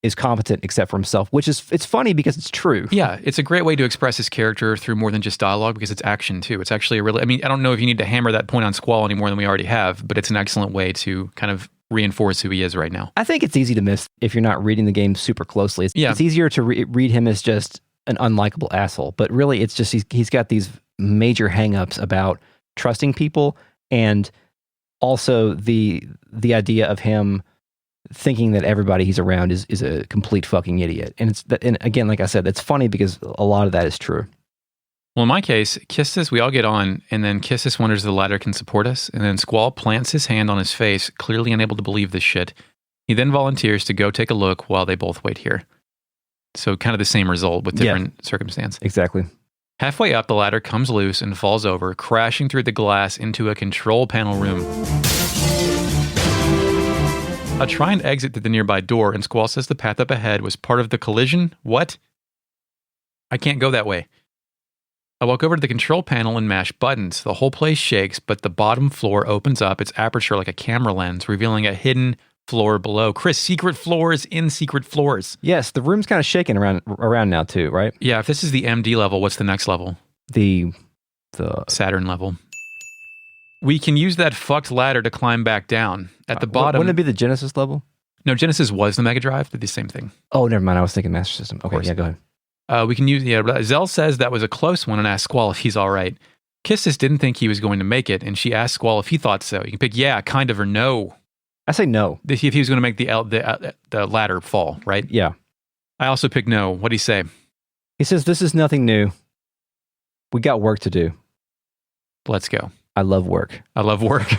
Speaker 2: is competent except for himself, which is it's funny because it's true.
Speaker 3: Yeah, it's a great way to express his character through more than just dialogue because it's action too. It's actually a really, I mean, I don't know if you need to hammer that point on Squall any more than we already have, but it's an excellent way to kind of reinforce who he is right now.
Speaker 2: I think it's easy to miss if you're not reading the game super closely. It's easier to read him as just an unlikable asshole, but really it's just he's got these major hangups about trusting people, and also the idea of him thinking that everybody he's around is a complete fucking idiot. And and again, like I said, it's funny because a lot of that is true.
Speaker 3: Well, in my case, Kistis, we all get on, and then Kistis wonders if the ladder can support us, and then Squall plants his hand on his face, clearly unable to believe this shit. He then volunteers to go take a look while they both wait here. So kind of the same result with different circumstance.
Speaker 2: Exactly.
Speaker 3: Halfway up, the ladder comes loose and falls over, crashing through the glass into a control panel room. I try and exit through the nearby door, and Squall says the path up ahead was part of the collision. What? I can't go that way. I walk over to the control panel and mash buttons. The whole place shakes, but the bottom floor opens up its aperture like a camera lens, revealing a hidden floor below. Chris, secret floors in secret floors.
Speaker 2: Yes, the room's kind of shaking around now too, right?
Speaker 3: Yeah, if this is the MD level, what's the next level?
Speaker 2: The
Speaker 3: Saturn level. We can use that fucked ladder to climb back down. At the bottom...
Speaker 2: Wouldn't it be the Genesis level?
Speaker 3: No, Genesis was the Mega Drive. They're the same thing.
Speaker 2: Oh, never mind. I was thinking Master System. Okay, yeah, go ahead.
Speaker 3: We can use... Yeah, Zell says that was a close one and asks Squall if he's all right. Kistis didn't think he was going to make it, and she asked Squall if he thought so. You can pick yeah, kind of, or no.
Speaker 2: I say no.
Speaker 3: If he was going to make the ladder fall, right?
Speaker 2: Yeah.
Speaker 3: I also pick no. What'd he say?
Speaker 2: He says, this is nothing new. We got work to do.
Speaker 3: Let's go.
Speaker 2: I love work.
Speaker 3: I love work.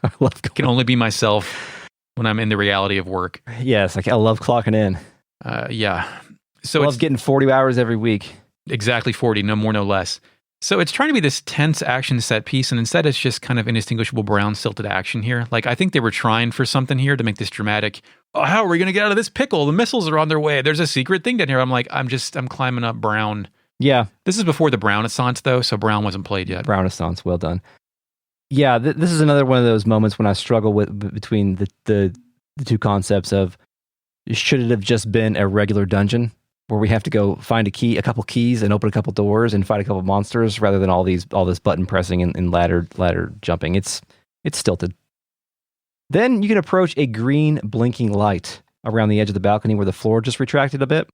Speaker 2: I love
Speaker 3: I can only be myself when I'm in the reality of work.
Speaker 2: Yes, I love clocking in.
Speaker 3: Yeah. So
Speaker 2: I love getting 40 hours every week.
Speaker 3: Exactly 40, no more, no less. So it's trying to be this tense action set piece, and instead it's just kind of indistinguishable brown stilted action here. Like, I think they were trying for something here to make this dramatic. Oh, how are we going to get out of this pickle? The missiles are on their way. There's a secret thing down here. I'm like, I'm climbing up brown.
Speaker 2: Yeah.
Speaker 3: This is before the Brown-assance, though, so brown wasn't played yet.
Speaker 2: Brown-assance, well done. Yeah, this is another one of those moments when I struggle between the two concepts of, should it have just been a regular dungeon where we have to go find a couple keys and open a couple doors and fight a couple monsters, rather than all this button pressing and ladder jumping. It's stilted. Then you can approach a green blinking light around the edge of the balcony where the floor just retracted a bit,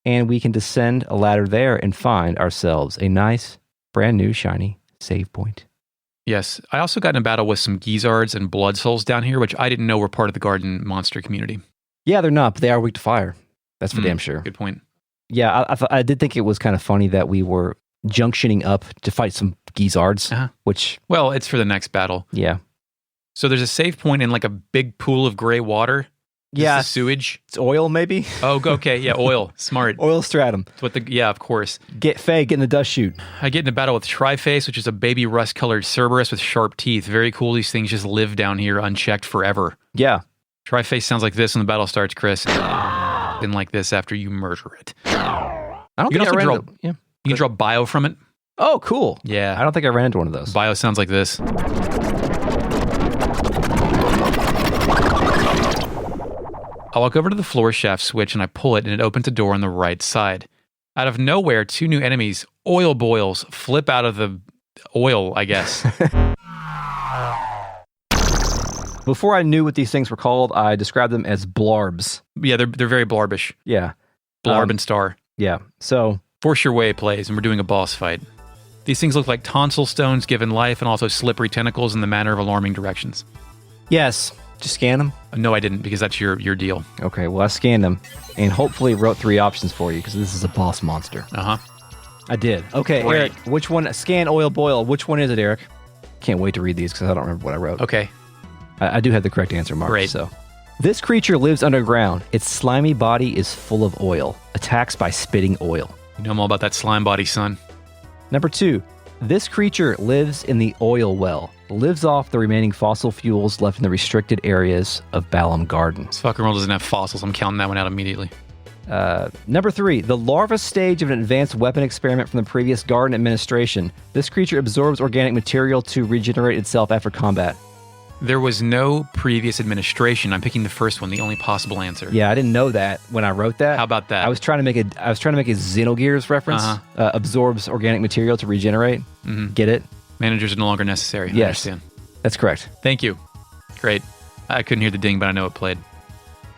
Speaker 2: and we can descend a ladder there and find ourselves a nice, brand new, shiny save point.
Speaker 3: Yes. I also got in a battle with some Gizzards and Blood Souls down here, which I didn't know were part of the garden monster community.
Speaker 2: Yeah, they're not, but they are weak to fire. That's for damn sure.
Speaker 3: Good point.
Speaker 2: Yeah, I did think it was kind of funny that we were junctioning up to fight some Gizzards, which...
Speaker 3: Well, it's for the next battle.
Speaker 2: Yeah.
Speaker 3: So there's a save point in like a big pool of gray water.
Speaker 2: Yeah.
Speaker 3: This is sewage.
Speaker 2: It's oil, maybe?
Speaker 3: Oh, okay. Yeah, oil. Smart.
Speaker 2: Oil stratum.
Speaker 3: Yeah, of course.
Speaker 2: Get in the dust chute.
Speaker 3: I get in a battle with Triface, which is a baby rust-colored Cerberus with sharp teeth. Very cool. These things just live down here unchecked forever.
Speaker 2: Yeah.
Speaker 3: Triface sounds like this when the battle starts, Chris. And like this after you murder it.
Speaker 2: I don't
Speaker 3: you
Speaker 2: think
Speaker 3: can
Speaker 2: I
Speaker 3: also
Speaker 2: ran
Speaker 3: draw.
Speaker 2: yeah.
Speaker 3: You can draw bio from it.
Speaker 2: Oh, cool.
Speaker 3: Yeah.
Speaker 2: I don't think I ran into one of those.
Speaker 3: Bio sounds like this. I walk over to the floor shaft switch and I pull it, and it opens a door on the right side. Out of nowhere, two new enemies, Oilboyles, flip out of the oil, I guess.
Speaker 2: Before I knew what these things were called, I described them as blarbs.
Speaker 3: Yeah, they're very blarbish.
Speaker 2: Yeah.
Speaker 3: Blarb and star.
Speaker 2: Yeah. So,
Speaker 3: Force Your Way plays, and we're doing a boss fight. These things look like tonsil stones given life and also slippery tentacles in the manner of alarming directions.
Speaker 2: yes. Just scan them?
Speaker 3: No, I didn't, because that's your deal.
Speaker 2: Okay, well, I scanned them and hopefully wrote 3 options for you because this is a boss monster.
Speaker 3: Uh-huh.
Speaker 2: I did. Okay,
Speaker 3: Great.
Speaker 2: Eric, which one? Scan Oilboyle. Which one is it, Eric? Can't wait to read these because I don't remember what I wrote.
Speaker 3: Okay.
Speaker 2: I do have the correct answer, Mark.
Speaker 3: Great.
Speaker 2: So, this creature lives underground. Its slimy body is full of oil. Attacks by spitting oil.
Speaker 3: You know I'm all about that slime body, son.
Speaker 2: Number 2. This creature lives in the oil well. Lives off the remaining fossil fuels left in the restricted areas of Balamb Garden.
Speaker 3: This fucking world doesn't have fossils. I'm counting that one out immediately.
Speaker 2: Number 3, the larva stage of an advanced weapon experiment from the previous garden administration. This creature absorbs organic material to regenerate itself after combat.
Speaker 3: There was no previous administration. I'm picking the first one, the only possible answer.
Speaker 2: Yeah, I didn't know that when I wrote that.
Speaker 3: How about that?
Speaker 2: I was trying to make a Xenogears reference. Absorbs organic material to regenerate. Get it?
Speaker 3: Managers are no longer necessary. I
Speaker 2: Yes.
Speaker 3: understand.
Speaker 2: That's correct.
Speaker 3: Thank you. Great. I couldn't hear the ding, but I know it played.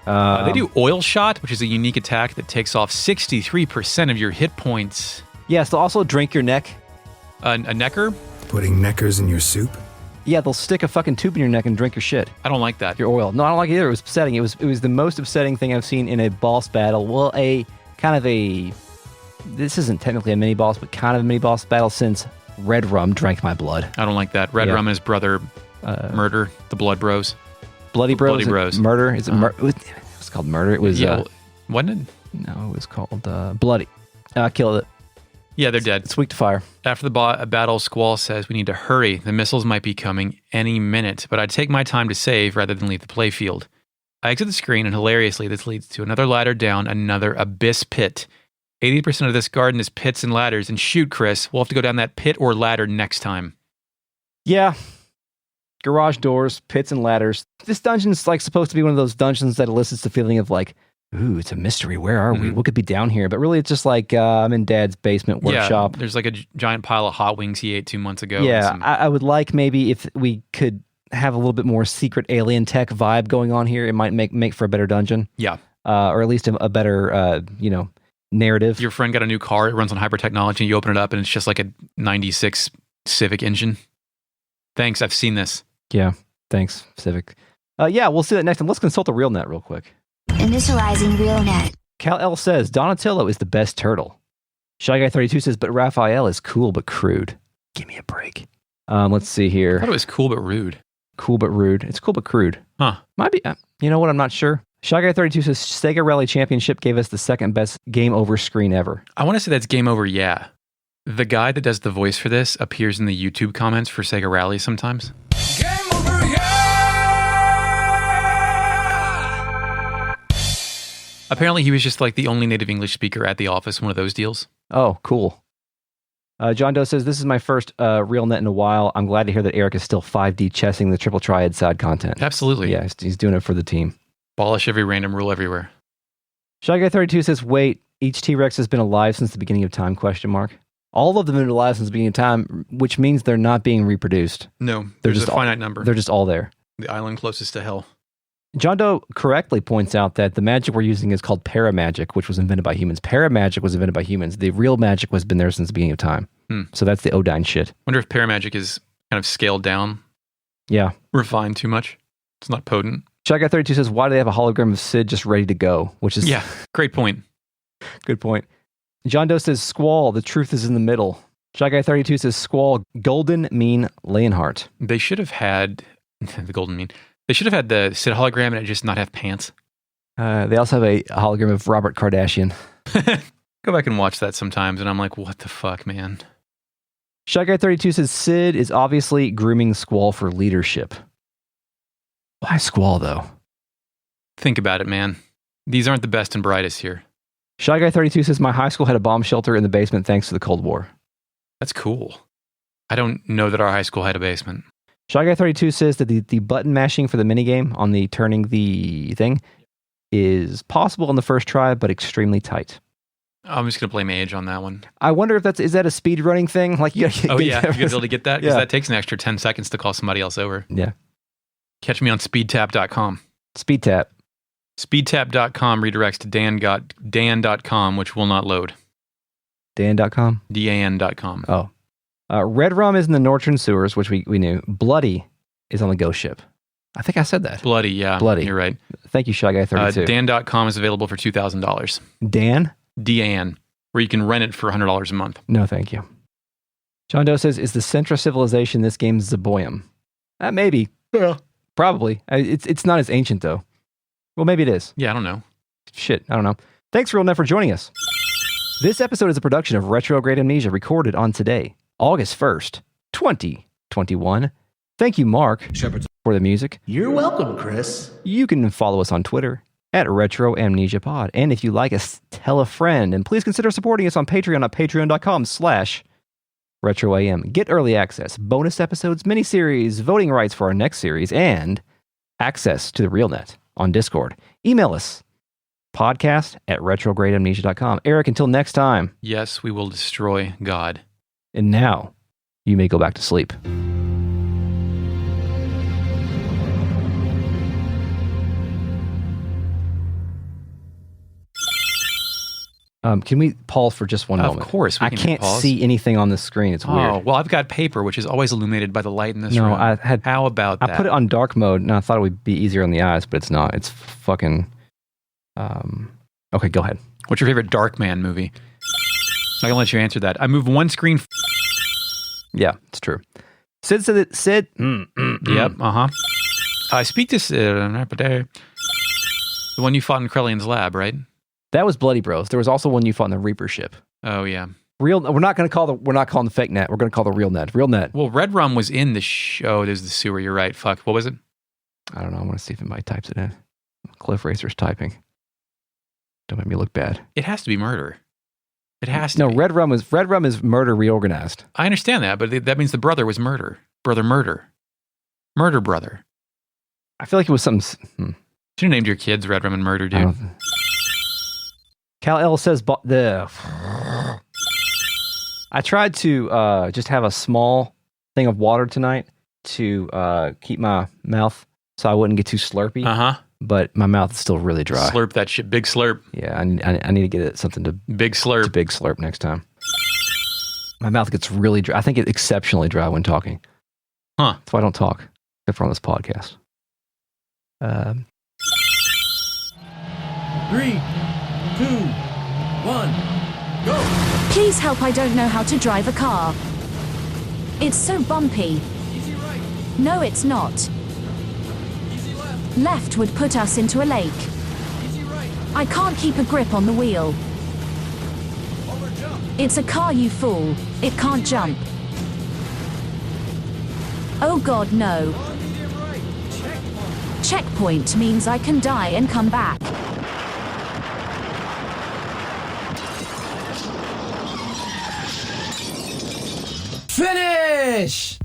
Speaker 3: They do Oil Shot, which is a unique attack that takes off 63% of your hit points.
Speaker 2: Yes, they'll also drink your neck.
Speaker 3: A necker?
Speaker 5: Putting neckers in your soup?
Speaker 2: Yeah, they'll stick a fucking tube in your neck and drink your shit.
Speaker 3: I don't like that.
Speaker 2: Your oil. No, I don't like it either. It was upsetting. It was the most upsetting thing I've seen in a boss battle. Well, this isn't technically a mini boss, but kind of a mini boss battle since Red Rum drank my blood.
Speaker 3: I don't like that. Red
Speaker 2: Yeah.
Speaker 3: Rum and his brother murder the Blood Bros.
Speaker 2: Bloody Bros.
Speaker 3: Bloody Bros.
Speaker 2: Murder. Is it it's called murder. It was
Speaker 3: wasn't it?
Speaker 2: no, it was called Bloody. Killed it.
Speaker 3: Yeah, they're dead.
Speaker 2: It's weak to fire.
Speaker 3: After the battle, Squall says we need to hurry. The missiles might be coming any minute, but I'd take my time to save rather than leave the playfield. I exit the screen, and hilariously, this leads to another ladder down another abyss pit. 80% of this garden is pits and ladders, and shoot, Chris, we'll have to go down that pit or ladder next time.
Speaker 2: Yeah. Garage doors, pits, and ladders. This dungeon's like supposed to be one of those dungeons that elicits the feeling of like, ooh, it's a mystery. Where are we? What could be down here? But really, it's just like I'm in Dad's basement workshop.
Speaker 3: Yeah, there's like a giant pile of hot wings he ate 2 months ago.
Speaker 2: Yeah, I would like maybe if we could have a little bit more secret alien tech vibe going on here. It might make for a better dungeon.
Speaker 3: Yeah.
Speaker 2: Or at least a better, narrative.
Speaker 3: Your friend got a new car. It runs on hyper technology. You open it up, and it's just like a 96 Civic engine. Thanks. I've seen this.
Speaker 2: Yeah. Thanks, Civic. Yeah, we'll see that next time. Let's consult the RealNet real quick.
Speaker 4: Initializing RealNet.
Speaker 2: Cal L says, Donatello is the best turtle. Shy Guy 32 says, but Raphael is cool but crude. Give me a break. Let's see
Speaker 3: I
Speaker 2: here.
Speaker 3: thought it was cool but rude.
Speaker 2: Cool but rude. It's cool but crude.
Speaker 3: Huh.
Speaker 2: Might be. You know what? I'm not sure. Shy Guy 32 says, Sega Rally Championship gave us the second best game over screen ever.
Speaker 3: I want to say that's game over, yeah. The guy that does the voice for this appears in the YouTube comments for Sega Rally sometimes.
Speaker 5: Game over, yeah!
Speaker 3: Apparently, he was just like the only native English speaker at the office, one of those deals.
Speaker 2: Oh, cool. John Doe says, this is my first RealNet in a while. I'm glad to hear that Eric is still 5D chessing the Triple Triad side content.
Speaker 3: Absolutely.
Speaker 2: Yeah, he's doing it for the team.
Speaker 3: Abolish every random rule everywhere.
Speaker 2: Shy Guy 32 says, wait, each T-Rex has been alive since the beginning of time, ? All of them have been alive since the beginning of time, which means they're not being reproduced.
Speaker 3: No,
Speaker 2: They're
Speaker 3: there's
Speaker 2: just
Speaker 3: a finite number.
Speaker 2: They're just all there.
Speaker 3: The island closest to hell.
Speaker 2: John Doe correctly points out that the magic we're using is called paramagic, which was invented by humans. Paramagic was invented by humans. The real magic has been there since the beginning of time. So that's the Odine shit.
Speaker 3: Wonder if paramagic is kind of scaled down,
Speaker 2: Yeah.
Speaker 3: refined too much. It's not potent.
Speaker 2: Shy Guy 32 says, why do they have a hologram of Sid just ready to go? Which is
Speaker 3: Yeah, great point.
Speaker 2: good point. John Doe says, Squall, the truth is in the middle. Shy Guy 32 says, Squall, golden mean Leonhardt.
Speaker 3: They should have had the golden mean. They should have had the Sid hologram and it just not have pants.
Speaker 2: They also have a hologram of Robert Kardashian.
Speaker 3: Go back and watch that sometimes, and I'm like, what the fuck, man?
Speaker 2: Shy Guy 32 says, Sid is obviously grooming Squall for leadership. Why Squall, though?
Speaker 3: Think about it, man. These aren't the best and brightest here.
Speaker 2: Shy Guy 32 says, my high school had a bomb shelter in the basement thanks to the Cold War.
Speaker 3: That's cool. I don't know that our high school had a basement.
Speaker 2: Shy Guy 32 says that the button mashing for the minigame on the turning the thing is possible on the first try, but extremely tight.
Speaker 3: I'm just going to blame age on that one.
Speaker 2: I wonder if is that a speed running thing? Like you gotta
Speaker 3: Oh, yeah. You're going to be able to get that? Because
Speaker 2: Yeah.
Speaker 3: that takes an extra 10 seconds to call somebody else over.
Speaker 2: Yeah.
Speaker 3: Catch me on speedtap.com.
Speaker 2: Speed tap.
Speaker 3: Speedtap.com redirects to dan.com, which will not load.
Speaker 2: Dan.com?
Speaker 3: Dan.com.
Speaker 2: Oh. Red Rum is in the Northern sewers, which we knew. Bloody is on the ghost ship. I think I said that.
Speaker 3: Bloody, yeah.
Speaker 2: Bloody.
Speaker 3: You're right.
Speaker 2: Thank you, Shy Guy 32.
Speaker 3: Dan.com is available for $2,000.
Speaker 2: Dan?
Speaker 3: Dan, where you can rent it for $100 a month.
Speaker 2: No, thank you. John Doe says, is the Centra civilization this game Zaboyum? Maybe.
Speaker 3: Yeah.
Speaker 2: Probably. It's not as ancient, though. Well, maybe it is.
Speaker 3: Yeah, I don't know.
Speaker 2: Shit, I don't know. Thanks, RealNet, for joining us. This episode is a production of Retrograde Amnesia, recorded on today, August 1st, 2021. Thank you, Mark, for the music.
Speaker 7: You're welcome, Chris.
Speaker 2: You can follow us on Twitter at Retro Amnesia Pod. And if you like us, tell a friend. And please consider supporting us on Patreon at patreon.com/RetroAM. Get early access, bonus episodes, miniseries, voting rights for our next series, and access to the RealNet on Discord. Email us, podcast@retrogradeamnesia.com. Eric, until next time.
Speaker 3: Yes, we will destroy God.
Speaker 2: And now, you may go back to sleep. Can we pause for just one moment?
Speaker 3: Of course, we
Speaker 2: I
Speaker 3: can
Speaker 2: can't
Speaker 3: pause.
Speaker 2: see anything on the screen. It's weird.
Speaker 3: Oh, well, I've got paper, which is always illuminated by the light in this room. How about that?
Speaker 2: I put it on dark mode, and I thought it would be easier on the eyes, but it's not. It's fucking... Okay, go ahead.
Speaker 3: What's your favorite Darkman movie? I can let you answer that. I moved one screen.
Speaker 2: Yeah, it's true. Sid said that... Sid...
Speaker 3: Yep, uh-huh. I speak to Sid... The one you fought in Krellian's lab, right?
Speaker 2: That was Bloody Bros. There was also one you fought in the Reaper ship.
Speaker 3: Oh, yeah.
Speaker 2: We're not calling the fake net. We're going to call the real net. Real net.
Speaker 3: Well, Red Rum was in the show. There's the sewer. You're right. Fuck. What was it?
Speaker 2: I don't know. I want to see if anybody types it in. Cliff Racer's typing. Don't make me look bad.
Speaker 3: It has to be murder. It has to.
Speaker 2: No,
Speaker 3: be.
Speaker 2: Red Rum is murder reorganized.
Speaker 3: I understand that, but that means the brother was murder. Murder brother.
Speaker 2: I feel like it was something...
Speaker 3: Should have named your kids Red Rum and Murder, dude.
Speaker 2: Cal L says... I tried to just have a small thing of water tonight to keep my mouth so I wouldn't get too slurpy.
Speaker 3: Uh-huh.
Speaker 2: But my mouth is still really dry.
Speaker 3: Slurp that shit. Big slurp.
Speaker 2: Yeah, I need to get it something to...
Speaker 3: Big slurp.
Speaker 2: To big slurp next time. My mouth gets really dry. I think it's exceptionally dry when talking.
Speaker 3: Huh.
Speaker 2: That's why I don't talk, except for on this podcast.
Speaker 7: 3, 2, 1, go!
Speaker 1: Please help, I don't know how to drive a car. It's so bumpy.
Speaker 7: Easy right,
Speaker 1: No, it's not.
Speaker 7: easy left,
Speaker 1: Left would put us into a lake.
Speaker 7: easy right,
Speaker 1: I can't keep a grip on the wheel.
Speaker 7: over jump,
Speaker 1: It's a car, you fool. It can't jump. Oh God, no.
Speaker 7: on medium right, checkpoint.
Speaker 1: Checkpoint means I can die and come back.
Speaker 7: Finish!